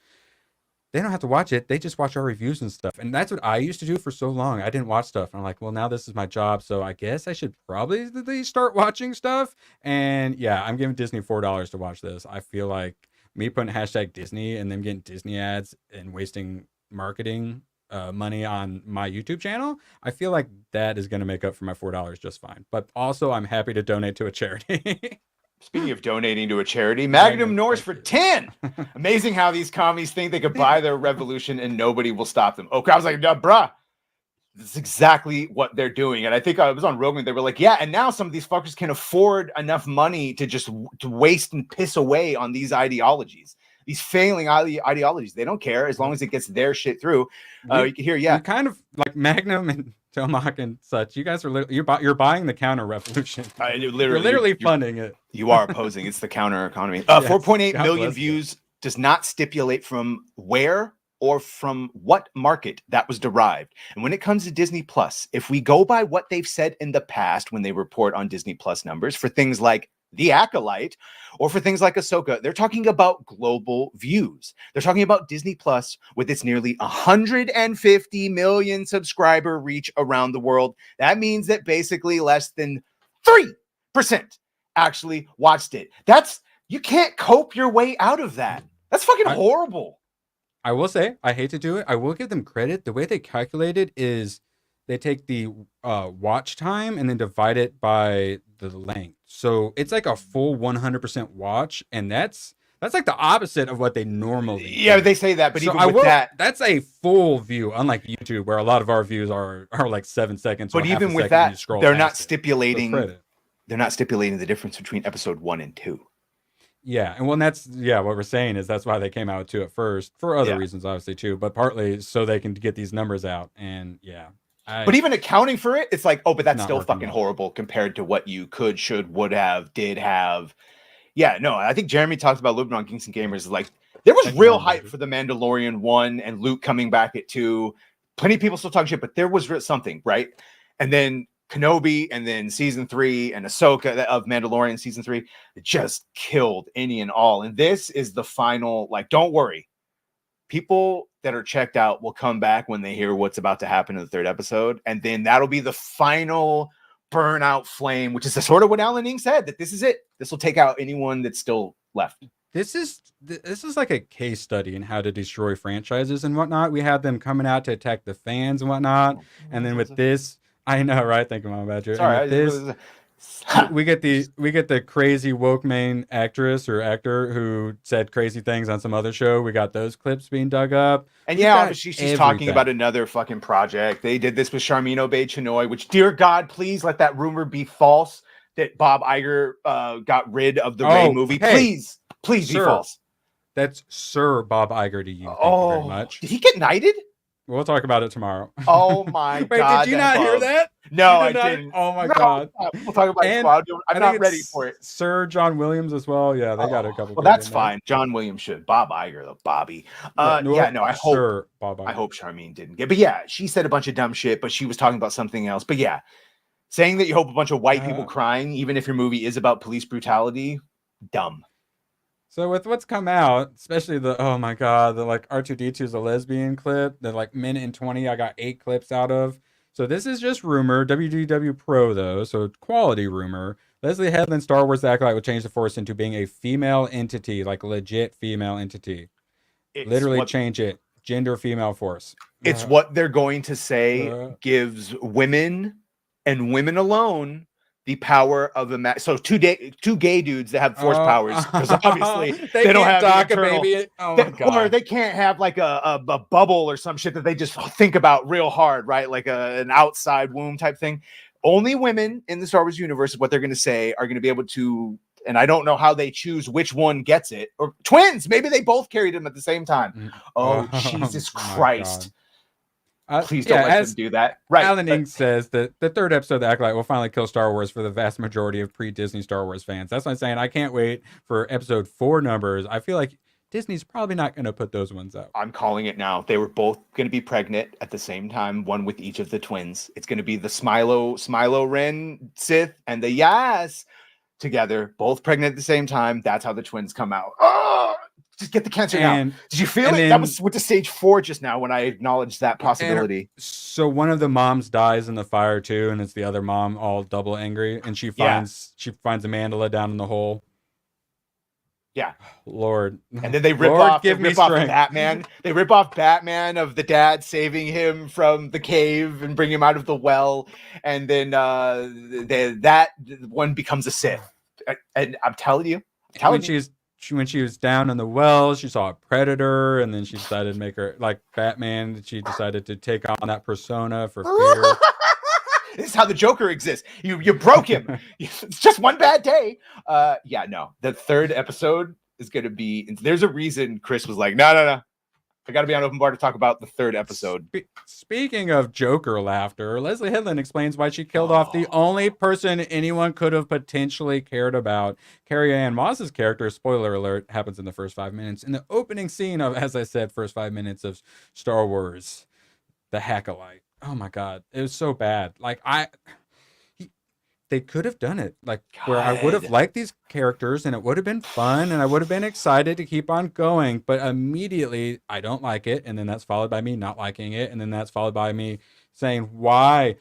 they don't have to watch it. They just watch our reviews and stuff. And that's what I used to do for so long. I didn't watch stuff. And I'm like, well, now this is my job, so I guess I should probably start watching stuff. And yeah, I'm giving Disney $4 to watch this. I feel like me putting hashtag Disney and them getting Disney ads and wasting marketing money on my YouTube channel, I feel like that is going to make up for my $4 just fine. But also, I'm happy to donate to a charity. Speaking of donating to a charity, Magnum Norse for 10. Amazing how these commies think they could buy their revolution and nobody will stop them. Okay, I was like, bruh, this is exactly what they're doing. And I think I was on Rogan. They were like, yeah, and now some of these fuckers can afford enough money to just to waste and piss away on these ideologies. These failing ideologies. They don't care as long as it gets their shit through. You can hear, you kind of like Magnum and Tomac and such. You guys are you're buying the counter revolution. You're literally funding it. You are opposing. It's the counter economy. 4.8 million views does not stipulate from where or from what market that was derived. And when it comes to Disney Plus, if we go by what they've said in the past when they report on Disney Plus numbers for things like The Acolyte or for things like Ahsoka, they're talking about global views. They're talking about Disney Plus with its nearly 150 million subscriber reach around the world. That means that basically less than 3% actually watched it. You can't cope your way out of that. That's fucking horrible. I will say, I hate to do it. I will give them credit. The way they calculate it is they take the watch time and then divide it by the length. So it's like a full 100% watch, and that's like the opposite of what they normally do. Yeah, they say that, but so even with that, that's a full view, unlike YouTube, where a lot of our views are like 7 seconds. But even with that, they're not stipulating. They're not stipulating the difference between episode 1 and 2. Yeah, and that's what we're saying is that's why they came out with 2 at first, for other reasons obviously too, but partly so they can get these numbers out. And but even accounting for it, it's like, oh, but that's still fucking horrible compared to what you could, should, would have, did have. Yeah, no, I think Jeremy talked about Lubin on Geeks and Gamers. Like, there was real hype for The Mandalorian 1 and Luke coming back at 2. Plenty of people still talking shit, but there was something, right? And then Kenobi, and then season 3 and Ahsoka of Mandalorian season 3, it just killed any and all. And this is the final, like, don't worry. People that are checked out will come back when they hear what's about to happen in the 3rd episode. And then that'll be the final burnout flame, which is the sort of what Alan Ning said, that this is it. This will take out anyone that's still left. This is like a case study in how to destroy franchises and whatnot. We have them coming out to attack the fans and whatnot. And then with this, I know, right? Think about Badger. Sorry, we get the crazy woke main actress or actor who said crazy things on some other show. We got those clips being dug up. And obviously she's talking about another fucking project. They did this with Charmin Obey-Chinoy, which, dear God, please let that rumor be false that Bob Iger got rid of the Rey movie. Please be false. That's Sir Bob Iger to you. Thank you very much. Did he get knighted? We'll talk about it tomorrow. Oh my Wait, god! did you not hear that? No, You I did not? didn't. Oh my No, god! we'll talk about it And tomorrow. I'm I not think ready it's for it. Sir John Williams as well. Yeah, they got a couple. Well, people that's in there. fine. John Williams should. Bob Iger, though. Bobby. Yeah, I hope. Sir Bob I Iger. hope Charmine didn't get. But yeah, she said a bunch of dumb shit, but she was talking about something else. But yeah, saying that you hope a bunch of white people crying, even if your movie is about police brutality, dumb. So with what's come out, especially the oh my god, the like R2D2 is a lesbian clip, the like minute and 20, I got 8 clips out of. So this is just rumor, WDW Pro though, so quality rumor. Leslie Headland, Star Wars The Acolyte, would change the Force into being a female entity, like legit female entity. Literally change it, gender female Force. It's what they're going to say gives women and women alone the power of so two gay dudes that have force powers, because obviously they don't have talk the internal, baby. Oh my god. or they can't have like a bubble or some shit that they just think about real hard, right? Like an outside womb type thing. Only women in the Star Wars universe is what they're going to say are going to be able to, and I don't know how they choose which one gets it, or twins. Maybe they both carried them at the same time. Oh, Jesus Christ. Please don't let them do that. Right. Alan Ing says that the 3rd episode of The Acolyte will finally kill Star Wars for the vast majority of pre-Disney Star Wars fans. That's what I'm saying. I can't wait for episode 4 numbers. I feel like Disney's probably not going to put those ones out. I'm calling it now. They were both going to be pregnant at the same time, one with each of the twins. It's going to be the Smilo Ren Sith and the Yas together, both pregnant at the same time. That's how the twins come out. Oh! Just get the cancer now. Did you feel it? That was with the stage 4 just now when I acknowledged that possibility. So one of the moms dies in the fire too, and it's the other mom all double angry, and she finds a mandala down in the hole. Yeah, Lord. And then they rip off Batman. They rip off Batman of the dad saving him from the cave and bring him out of the well, and then that one becomes a Sith. And I'm telling you, when she was down in the well, she saw a predator, and then she decided to make her like Batman. She decided to take on that persona for fear. This is how the Joker exists. You broke him. It's just one bad day. Yeah, no. The 3rd episode is going to be. There's a reason Chris was like, no. I got to be on open bar to talk about the 3rd episode. Speaking of Joker laughter, Leslie Headland explains why she killed off the only person anyone could have potentially cared about. Carrie-Anne Moss's character, spoiler alert, happens in the first 5 minutes. In the opening scene of, as I said, first 5 minutes of Star Wars, The Acolyte. Oh my God. It was so bad. Like, they could have done it like where I would have liked these characters and it would have been fun and I would have been excited to keep on going, but immediately I don't like it, and then that's followed by me not liking it, and then that's followed by me saying why,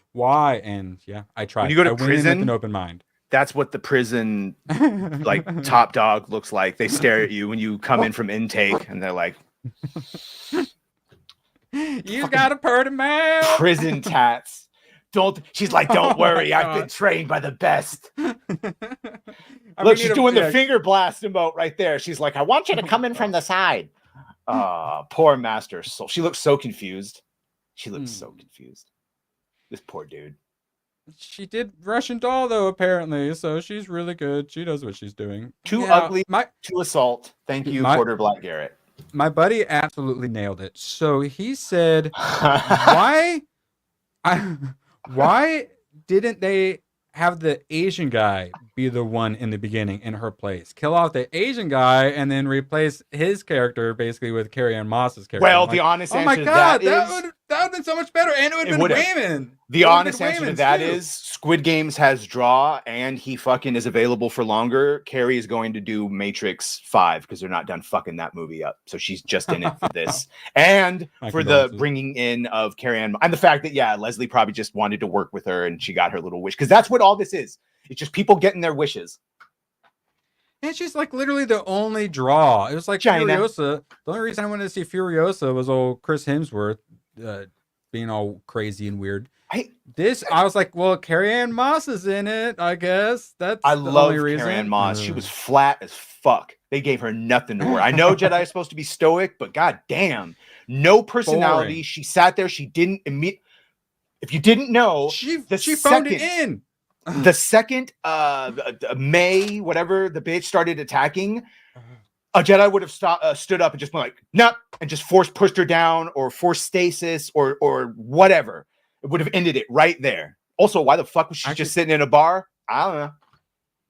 and yeah, I tried. When you go to prison with an open mind. That's what the prison like top dog looks like. They stare at you when you come in from intake, and they're like, "You got a pretty mouth." Prison tats. She's like, don't worry, I've been trained by the best. Look, she's doing the finger blast emote right there. She's like, I want you to come in from the side. Poor Master Soul. She looks so confused. So confused. This poor dude. She did Russian Doll though, apparently, so she's really good. She knows what she's doing. Too ugly to assault. Thank you, Porter Black Garrett. My buddy absolutely nailed it. So he said, why didn't they have the Asian guy be the one in the beginning in her place? Kill off the Asian guy and then replace his character basically with Carrie-Anne Moss's character. Well, the honest answer to that is... that would have been so much better, and it would have been women. The honest answer to that is Squid Games has draw, and he fucking is available for longer. Carrie is going to do Matrix 5 because they're not done fucking that movie up. So she's just in it for this. And for the bringing in of Carrie-Anne. And the fact that, Leslie probably just wanted to work with her and she got her little wish. Because that's what all this is. It's just people getting their wishes. And she's like literally the only draw. It was like China. Furiosa. The only reason I wanted to see Furiosa was old Chris Hemsworth being all crazy and weird. I was like, well, Carrie-Anne Moss is in it, I guess. I love Carrie-Anne Moss. She was flat as fuck. They gave her nothing to work. I know Jedi is supposed to be stoic, but goddamn, no personality. Boring. She sat there. She didn't emit. If you didn't know, she phoned it in. The second May, whatever, the bitch started attacking, a Jedi would have stood up and just been like, "Nope," and just force pushed her down or force stasis or whatever. It would have ended it right there. Also, why the fuck was she just sitting in a bar? I don't know.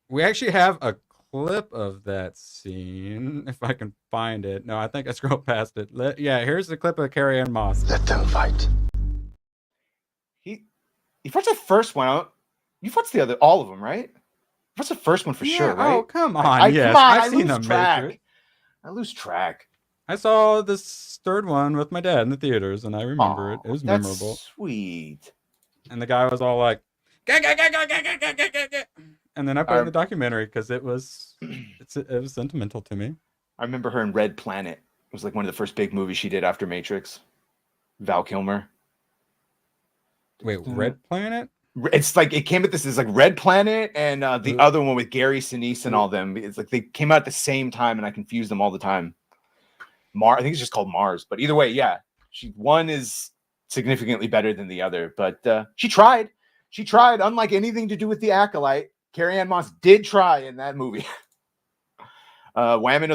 We actually have a clip of that scene, if I can find it. No, I think I scrolled past it. Yeah, here's the clip of Carrie Ann Moss. Let them fight. He fought the first one. You fought the other, all of them, right? What's the first one for sure, right? Oh, come on. Yes, I've seen the Matrix. I lose track. I saw this third one with my dad in the theaters, and I remember it. It was memorable. Sweet. And the guy was all like, "Gah, gah, gah, gah, gah, gah, gah, gah, gah." And then I put it in the documentary because it was sentimental to me. I remember her in Red Planet. It was like one of the first big movies she did after Matrix. Val Kilmer. Wait, Red Planet? It's like it came at this is like Red Planet and the other one with Gary Sinise and all them. It's like they came out at the same time, and I confuse them all the time. I think it's just called Mars, but either way, yeah, one is significantly better than the other. But she tried. She tried. Unlike anything to do with the Acolyte, Carrie Ann Moss did try in that movie. Women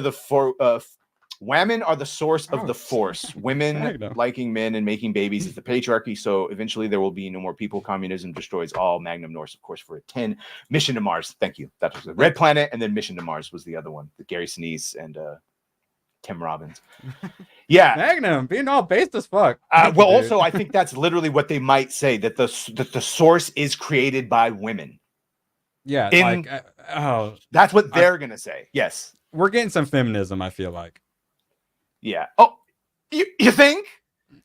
are the source of the force. Women liking men and making babies is the patriarchy. So eventually there will be no more people. Communism destroys all. Magnum Norse, of course, for a 10. Mission to Mars. Thank you. That was the Red Planet, and then Mission to Mars was the other one. The Gary Sinise and Tim Robbins. Yeah, Magnum being all based as fuck. Well, also I think that's literally what they might say, that the source is created by women. Yeah, that's what they're gonna say. Yes, we're getting some feminism, I feel like. Yeah. Oh, you think?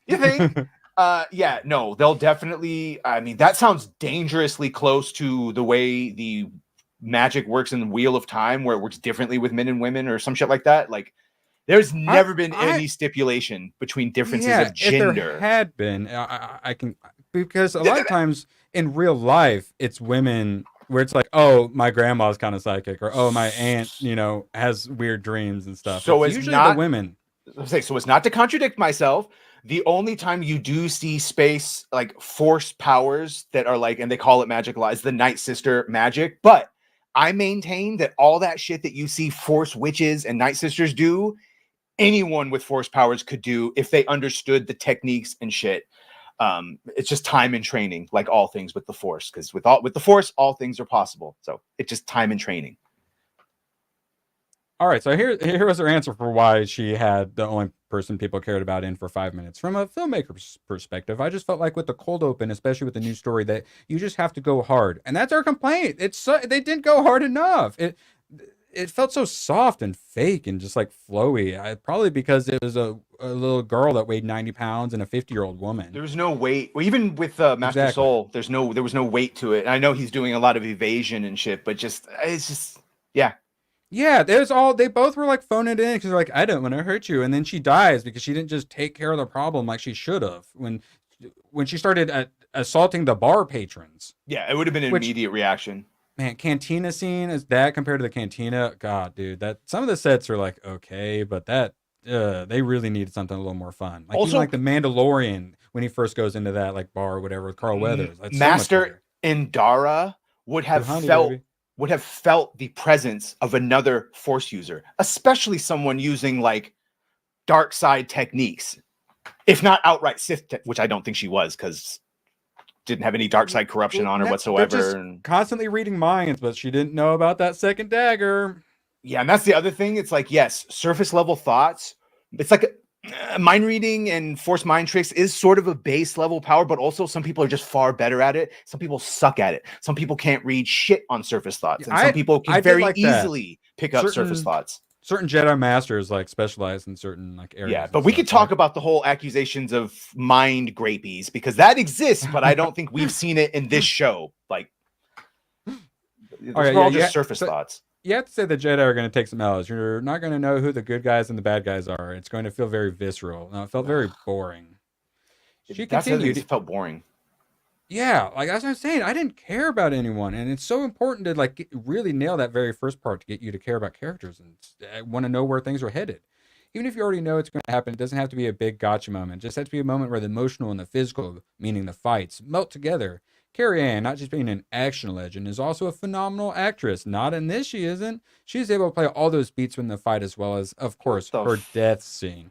You think? Yeah. No, they'll definitely. I mean, that sounds dangerously close to the way the magic works in the Wheel of Time, where it works differently with men and women, or some shit like that. Like, there's never been any stipulation between differences of gender. If there had been, I can, because a lot of times in real life, it's women. Where it's like, oh, my grandma's kind of psychic, or oh, my aunt, has weird dreams and stuff. So it's usually the women. So it's not to contradict myself. The only time you do see space like force powers that are like, and they call it magical, is the Night Sister magic. But I maintain that all that shit that you see force witches and Night Sisters do, anyone with force powers could do if they understood the techniques and shit. It's just time and training, like all things with the force, because with the force, all things are possible. So it's just time and training. All right, so here was her answer for why she had the only person people cared about in for 5 minutes. From a filmmaker's perspective, I just felt like with the cold open, especially with the new story, that you just have to go hard, and that's our complaint. They didn't go hard enough. It felt so soft and fake and just like flowy. Probably because it was a little girl that weighed 90 pounds and a 50-year-old woman. There was no weight. Well, even with Master Soul, there was no weight to it. And I know he's doing a lot of evasion and shit, but it's just yeah. Yeah, they both were like phoning it in because they're like, I don't want to hurt you. And then she dies because she didn't just take care of the problem like she should have when she started assaulting the bar patrons. Yeah, it would have been an immediate reaction. Man, cantina scene is that compared to the cantina? God, dude, that some of the sets are like okay, but that they really needed something a little more fun. Like also, even like the Mandalorian when he first goes into that like bar or whatever with Carl Weathers. Master Indara would have felt the presence of another Force user, especially someone using like dark side techniques, if not outright Sith, which I don't think she was because didn't have any dark side corruption on her whatsoever. And constantly reading minds, but she didn't know about that second dagger. Yeah, and that's the other thing. It's like, yes, surface level thoughts. It's like mind reading and force mind tricks is sort of a base level power, but also some people are just far better at it. Some people suck at it. Some people can't read shit on surface thoughts, and some people can very easily pick up surface thoughts. Certain Jedi masters like specialize in certain like areas. Yeah, but we could talk about the whole accusations of mind grapies because that exists, but I don't think we've seen it in this show. Like, all just surface thoughts. You have to say the Jedi are going to take some L's. You're not going to know who the good guys and the bad guys are. It's going to feel very visceral. No, it felt very boring. She continued. It felt boring. Yeah, like as I was saying, I didn't care about anyone, and it's so important to like really nail that very first part to get you to care about characters and want to know where things are headed. Even if you already know it's going to happen, it doesn't have to be a big gotcha moment. It just has to be a moment where the emotional and the physical, meaning the fights, melt together. Carrie Ann, not just being an action legend, is also a phenomenal actress. Not in this, she isn't. She's able to play all those beats in the fight, as well as, of course, her death scene.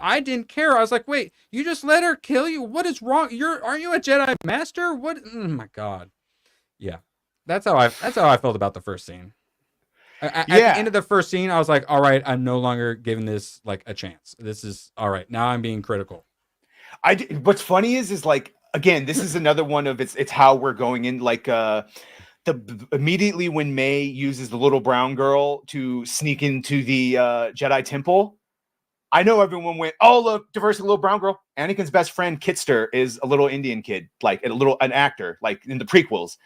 I didn't care. I was like, wait, you just let her kill you? What is wrong? Aren't you a Jedi Master? What? Oh my God. Yeah. That's how I felt about the first scene. At the end of the first scene, I was like, all right, I'm no longer giving this like a chance. This is all right. Now I'm being critical. What's funny is like, again, this is another one of it's how we're going in. Like immediately when May uses the little brown girl to sneak into the Jedi temple, I know everyone went, oh, look, diversity, little brown girl. Anakin's best friend, Kitster, is a little Indian kid, like an actor, like in the prequels.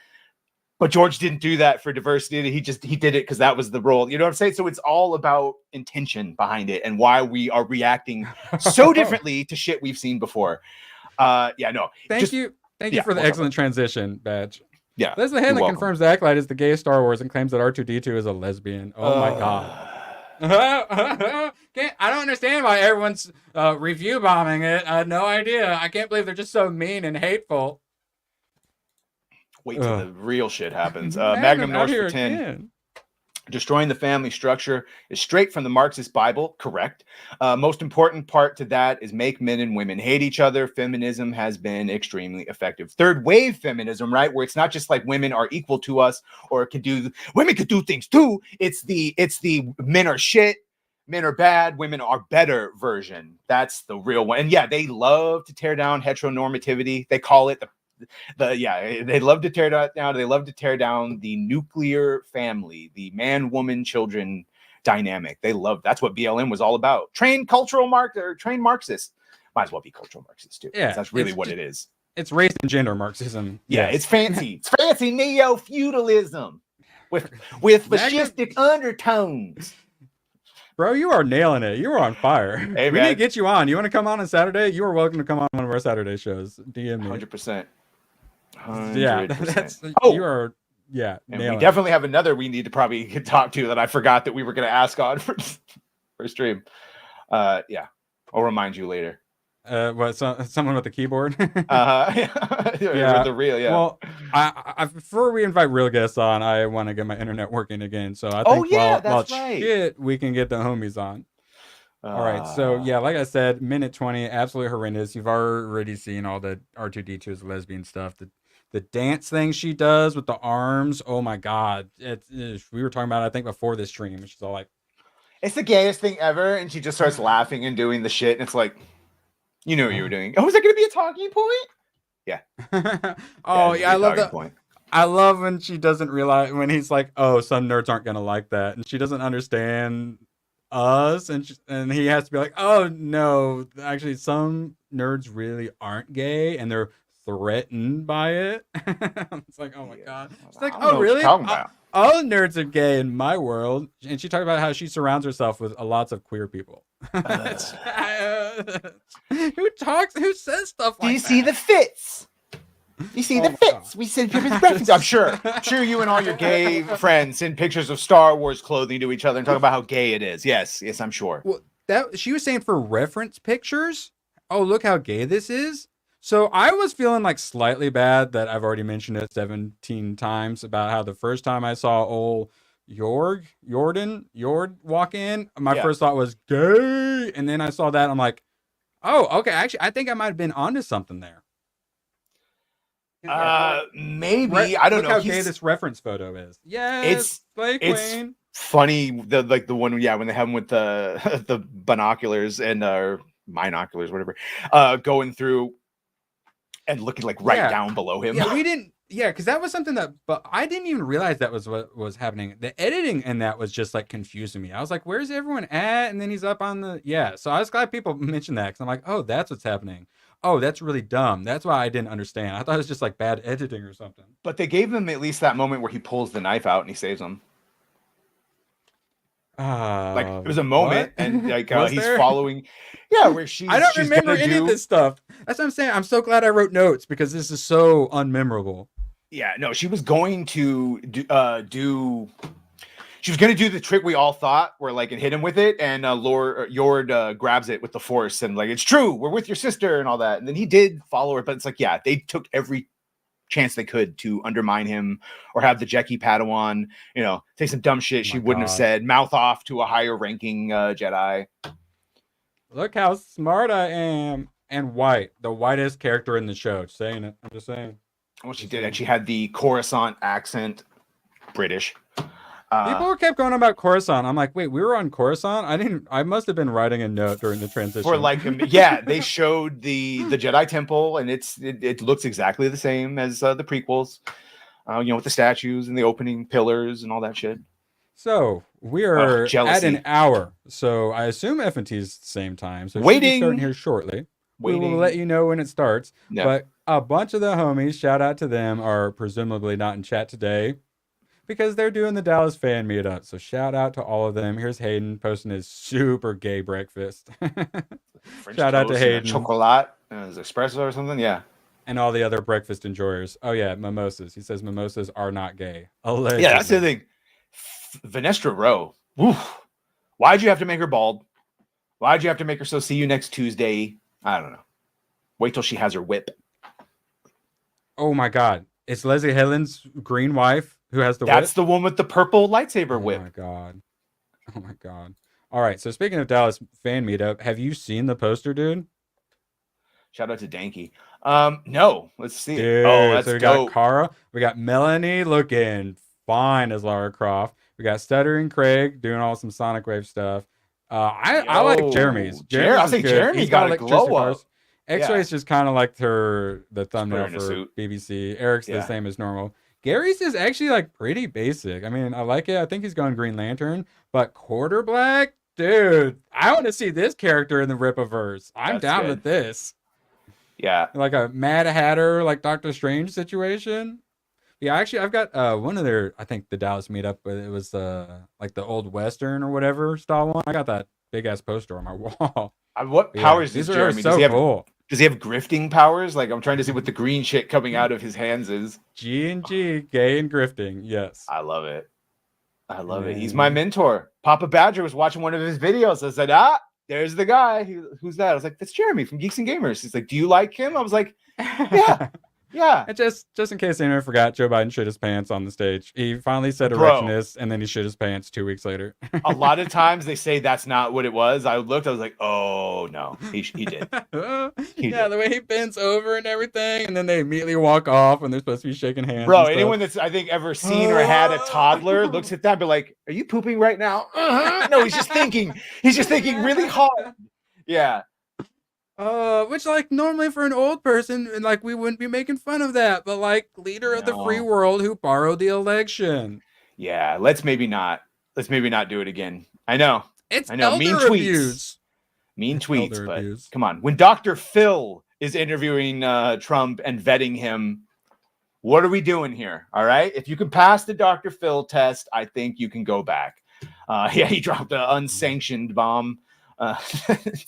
But George didn't do that for diversity. He did it because that was the role. You know what I'm saying? So it's all about intention behind it and why we are reacting so differently to shit we've seen before. Thank you for the excellent transition, Badge. Yeah. Leslie Hanley confirms the Acolyte is the gayest Star Wars and claims that R2-D2 is a lesbian. Oh my God. I don't understand why everyone's review bombing it. I had no idea. I can't believe they're just so mean and hateful. Wait till the real shit happens. Magnum Norse for 10. Again. Destroying the family structure is straight from the Marxist Bible. Correct. Most important part to that is make men and women hate each other. Feminism has been extremely effective. Third wave feminism, right? Where it's not just like women are equal to us or women could do things too. It's the men are shit, men are bad, women are better version. That's the real one. And yeah, they love to tear down heteronormativity. They call it they love to tear down. They love to tear down the nuclear family, the man, woman, children dynamic. That's what BLM was all about. Trained Marxist. Might as well be cultural Marxist too. Yeah, that's really what it is. It's race and gender Marxism. Yeah, yes. It's fancy. It's fancy neo-feudalism with fascistic undertones. Bro, you are nailing it. You are on fire. Hey, we need to get you on. You want to come on Saturday? You are welcome to come on one of our Saturday shows. DM me. 100%. 100%. Yeah, you are. Yeah, and we definitely have another we need to probably talk to that I forgot that we were going to ask on for stream. I'll remind you later. Someone with the keyboard? Yeah, the real, yeah. Well, I before we invite real guests on, I want to get my internet working again. So I think we can get the homies on. All right, so yeah, like I said, minute 20, absolutely horrendous. You've already seen all the R2-D2's lesbian stuff. The dance thing she does with the arms, oh my God. We were talking about it, I think, before this stream. She's all like, it's the gayest thing ever, and she just starts laughing and doing the shit, and it's like, you knew what you were doing. Oh, is that going to be a talking point? Yeah. I love that. I love when she doesn't realize, when he's like, oh, some nerds aren't going to like that. And she doesn't understand us. And he has to be like, oh, no, actually, some nerds really aren't gay and they're threatened by it. It's like, oh my God. It's like, oh, really? All nerds are gay in my world. And she talked about how she surrounds herself with lots of queer people. Who says stuff like that? Do you see the fits? You see the fits. We send people's references. I'm sure you and all your gay friends send pictures of Star Wars clothing to each other and talk about how gay it is. Yes, I'm sure. Well, that she was saying for reference pictures. Oh, look how gay this is. So I was feeling like slightly bad that I've already mentioned it 17 times about how the first time I saw old Yord walk in, my first thought was gay, and then I saw that I'm like, oh, okay. Actually, I think I might have been onto something there. Maybe I don't know how gay this reference photo is. Yeah, it's funny. The one when they have him with the binoculars and binoculars, whatever, going through and looking like down below him. Yeah, we didn't. Yeah, because that was something but I didn't even realize that was what was happening. The editing in that was just like confusing me. I was like, where's everyone at? And then he's up on the, so I was glad people mentioned that because I'm like, oh, that's what's happening. Oh, that's really dumb. That's why I didn't understand. I thought it was just like bad editing or something. But they gave him at least that moment where he pulls the knife out and he saves him. Like it was a moment, and like he's following. Yeah, where I don't remember any of this stuff. That's what I'm saying. I'm so glad I wrote notes because this is so unmemorable. Yeah, no, she was going to do. She was going to do the trick we all thought, where like it hit him with it, and Yord grabs it with the force, and like it's true, we're with your sister and all that. And then he did follow her, but it's like they took every chance they could to undermine him or have the Jackie Padawan, say some dumb shit she wouldn't have said, mouth off to a higher ranking Jedi. Look how smart I am. And white, the whitest character in the show. Just saying it. I'm just saying. Well, she did. And she had the Coruscant accent, British. People kept going about Coruscant. I'm like, wait, we were on Coruscant? I must have been writing a note during the transition. For like, yeah, they showed the Jedi Temple, and it looks exactly the same as the prequels. With the statues and the opening pillars and all that shit. So we are at an hour. So I assume FNT is the same time. So waiting, starting here shortly. We will let you know when it starts. No. But a bunch of the homies, shout out to them, are presumably not in chat today because they're doing the Dallas fan meetup. So shout out to all of them. Here's Hayden posting his super gay breakfast. Shout out to Hayden. Chocolate, espresso or something. Yeah. And all the other breakfast enjoyers. Oh yeah, mimosas. He says mimosas are not gay. Allegedly. Yeah, that's the thing. Vanestra Rowe. Why'd you have to make her bald? Why'd you have to make her so see you next Tuesday? I don't know. Wait till she has her whip. Oh my God. It's Leslie Helen's green wife who has the whip? That's the one with the purple lightsaber whip. Oh my God. Oh my God. All right. So speaking of Dallas fan meetup, have you seen the poster, dude? Shout out to Danky. No. Let's see. Dude, that's so we dope. got Cara. We got Melanie looking fine as Lara Croft. We got Stuttering Craig doing all some Sonic Wave stuff. I like Jeremy's. I'll say Jeremy's got a glow up. X-Ray's just kind of like the thumbnail for BBC. Eric's the same as normal. Gary's is actually like pretty basic. I mean, I like it. I think he's going Green Lantern, but Quarter Black, dude, I want to see this character in the Rippaverse. I'm down with this. Yeah, like a Mad Hatter, like Doctor Strange situation. Yeah, actually, I've got one of their, I think the Dallas meetup, but it was like the old Western or whatever style one. I got that big ass poster on my wall. What powers does Jeremy? So cool. Does he have grifting powers? Like, I'm trying to see what the green shit coming out of his hands is. G&G, gay and grifting. Yes. I love it. I love it. He's my mentor. Papa Badger was watching one of his videos. I said, there's the guy. Who's that? I was like, that's Jeremy from Geeks and Gamers. He's like, do you like him? I was like, yeah. Yeah. And just in case anyone forgot, Joe Biden shit his pants on the stage. He finally said erectionist, and then he shit his pants 2 weeks later. A lot of times they say that's not what it was. I looked, I was like, oh no, he did. He did. The way he bends over and everything, and then they immediately walk off when they're supposed to be shaking hands. Bro, anyone that's I think ever seen or had a toddler looks at that and be like, are you pooping right now? No, he's just thinking. He's just thinking really hard. Yeah. Which like normally for an old person, like we wouldn't be making fun of that, but like leader of the free world who borrowed the election. Yeah, let's maybe not do it again. I know. I know. Mean tweets. Mean tweets, but come on. When Dr. Phil is interviewing Trump and vetting him, what are we doing here? All right. If you can pass the Dr. Phil test, I think you can go back. He dropped an unsanctioned bomb.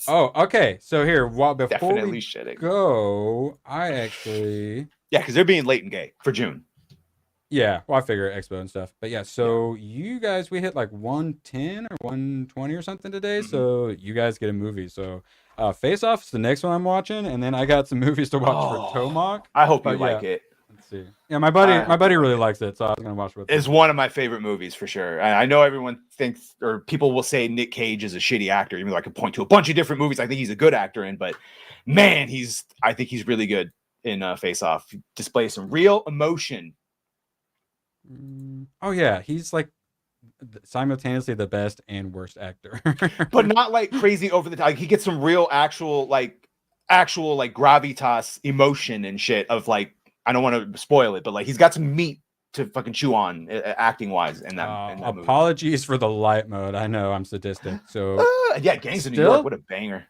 Okay. So here, before definitely we shitting. go, I actually because they're being late and gay for June. Yeah, well, I figure Expo and stuff, but yeah. So you guys, we hit like 110 or 120 or something today. Mm-hmm. So you guys get a movie. So Face Off is the next one I'm watching, and then I got some movies to watch for Tomac. I hope you like it. Let's see. Yeah, my buddy really likes it, so I was gonna watch it with him. It's one of my favorite movies for sure. I know everyone thinks, or people will say Nick Cage is a shitty actor, even though I could point to a bunch of different movies I think he's a good actor in. But man, I think he's really good in Face Off. He displays some real emotion. Oh yeah, he's like simultaneously the best and worst actor, but not like crazy over the top. Like, he gets some real actual gravitas emotion and shit of like. I don't want to spoil it, but like he's got some meat to fucking chew on acting wise in that movie. Apologies for the light mode. I know I'm sadistic. So Gangs of New York, what a banger.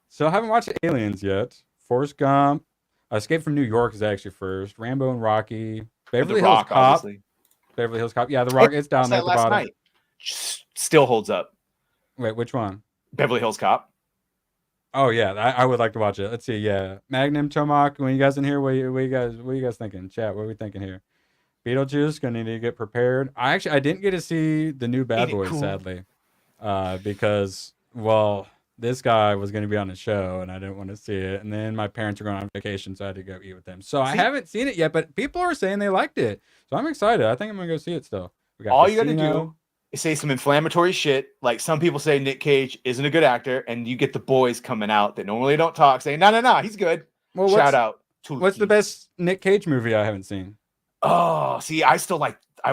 So I haven't watched Aliens yet. Forrest Gump, Escape from New York is actually first. Rambo and Rocky, Beverly Hills Cop. Obviously. Beverly Hills Cop. Yeah, The Rock. It's down there at the bottom. Night. Still holds up. Wait, which one? Beverly Hills Cop. Oh yeah, I would like to watch it. Let's see. Yeah, Magnum, Tomac. When you guys in here, what you guys thinking? Chat. What are we thinking here? Beetlejuice. Gonna need to get prepared. I didn't get to see the new Bad Boys, sadly, because this guy was going to be on the show and I didn't want to see it. And then my parents are going on vacation, so I had to go eat with them. So I haven't seen it yet, but people are saying they liked it. So I'm excited. I think I'm going to go see it still. We got All you got to Casino. do is say some inflammatory shit. Like some people say Nick Cage isn't a good actor, and you get the boys coming out that normally don't talk saying, no, he's good. Well, Shout out. What's the best Nick Cage movie I haven't seen? Oh, see, I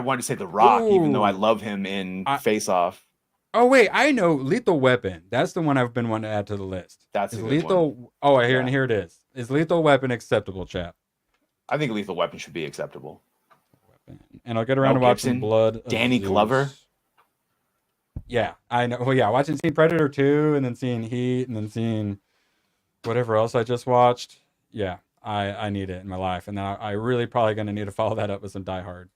wanted to say The Rock, even though I love him in Face Off. Oh, wait, I know Lethal Weapon. That's the one I've been wanting to add to the list. That's is a good Lethal. one. Oh, and here it is. Is Lethal Weapon acceptable, chap? I think Lethal Weapon should be acceptable. And I'll get around to watching Blood of Danny Zeus. Glover. Yeah, I know. Well, yeah, seeing Predator 2 and then seeing Heat and then seeing whatever else I just watched. Yeah, I need it in my life. And then I really probably going to need to follow that up with some Die Hard.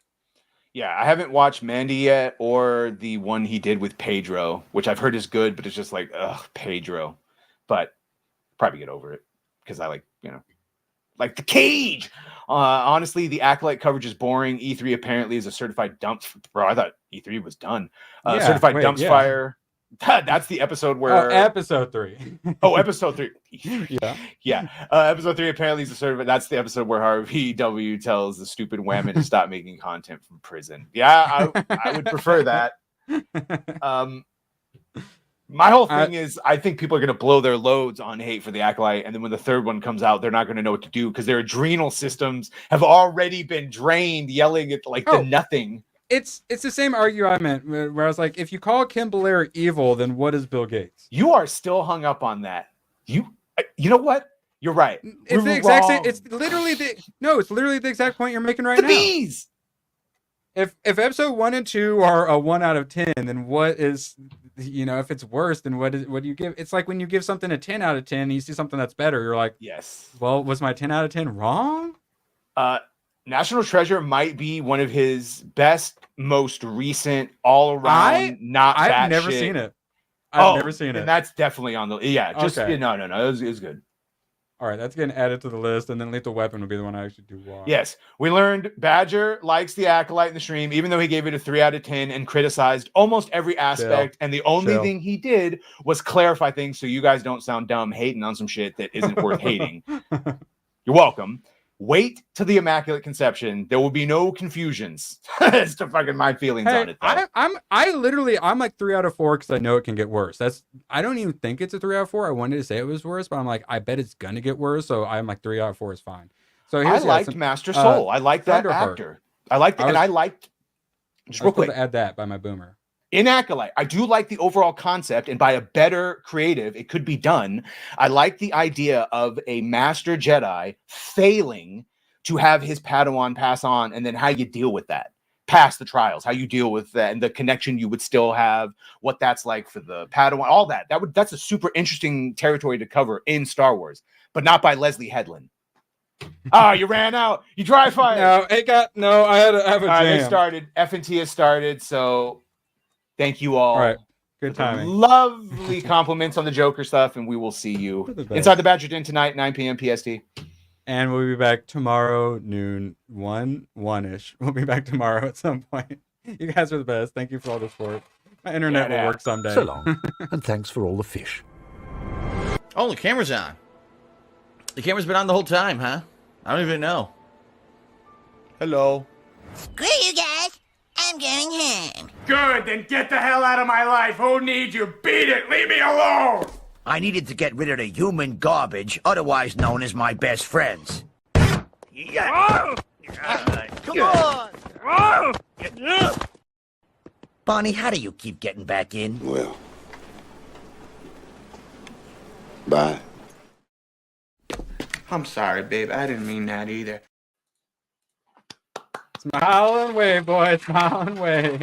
Yeah, I haven't watched Mandy yet or the one he did with Pedro, which I've heard is good, but it's just like, ugh, Pedro. But probably get over it because I like the Cage. Honestly, the Acolyte coverage is boring. E3 apparently is a certified dump. Bro, I thought E3 was done. Certified dumps fire. That's the episode where episode 3. Episode 3. Yeah. Episode 3 apparently is a certified. That's the episode where Harvey W tells the stupid Whammon to stop making content from prison. Yeah, I would prefer that. My whole thing is I think people are going to blow their loads on hate for the Acolyte, and then when the third one comes out, they're not going to know what to do because their adrenal systems have already been drained, yelling at the nothing. It's the same argument where I was like, if you call Kim Belair evil, then what is Bill Gates? You are still hung up on that. You know what? You're right. It's the exact same. It's literally the exact point you're making right now. Bees. If episode 1 and 2 are a 1 out of 10, then what is, if it's worse, then what do you give? It's like when you give something a 10 out of 10 and you see something that's better, you're like, yes. Well, was my 10 out of 10 wrong? National Treasure might be one of his best, most recent, all around. I've never seen it. I've never seen it. And that's definitely on the no. It was good. All right, that's getting added to the list, and then Lethal Weapon would be the one I actually do watch. Yes, we learned Badger likes the Acolyte in the stream, even though he gave it a 3 out of 10 and criticized almost every aspect. And the only thing he did was clarify things so you guys don't sound dumb hating on some shit that isn't worth hating. You're welcome. Wait till the Immaculate Conception. There will be no confusions as to fucking my feelings on it. I'm like 3 out of 4 because I know it can get worse. I don't even think it's a 3 out of 4. I wanted to say it was worse, but I'm like, I bet it's gonna get worse. So I'm like 3 out of 4 is fine. So I liked Master Soul. I like that actor. I liked just real quick to add that by my boomer. In Acolyte, I do like the overall concept, and by a better creative, it could be done. I like the idea of a master Jedi failing to have his Padawan pass on, and then how you deal with that, pass the trials, how you deal with that, and the connection you would still have, what that's like for the Padawan, all that. That's a super interesting territory to cover in Star Wars, but not by Leslie Headland. You ran out. You dry fired. I have a jam. They started. FNT has started, so. Thank you all. All right. Good timing. Lovely compliments on the Joker stuff, and we will see you inside the Badger Den tonight, 9 p.m. PST. And we'll be back tomorrow, noon, 1-ish. We'll be back tomorrow at some point. You guys are the best. Thank you for all the support. My internet will work someday. So long, and thanks for all the fish. Oh, the camera's on. The camera's been on the whole time, huh? I don't even know. Hello. Screw you guys. I'm going home. Good, then get the hell out of my life. Who needs you? Beat it. Leave me alone. I needed to get rid of the human garbage, otherwise known as my best friends. Yeah. Come on! Bonnie, how do you keep getting back in? Well, bye. I'm sorry, babe. I didn't mean that either. Smile and wave, boy. Smile and wave.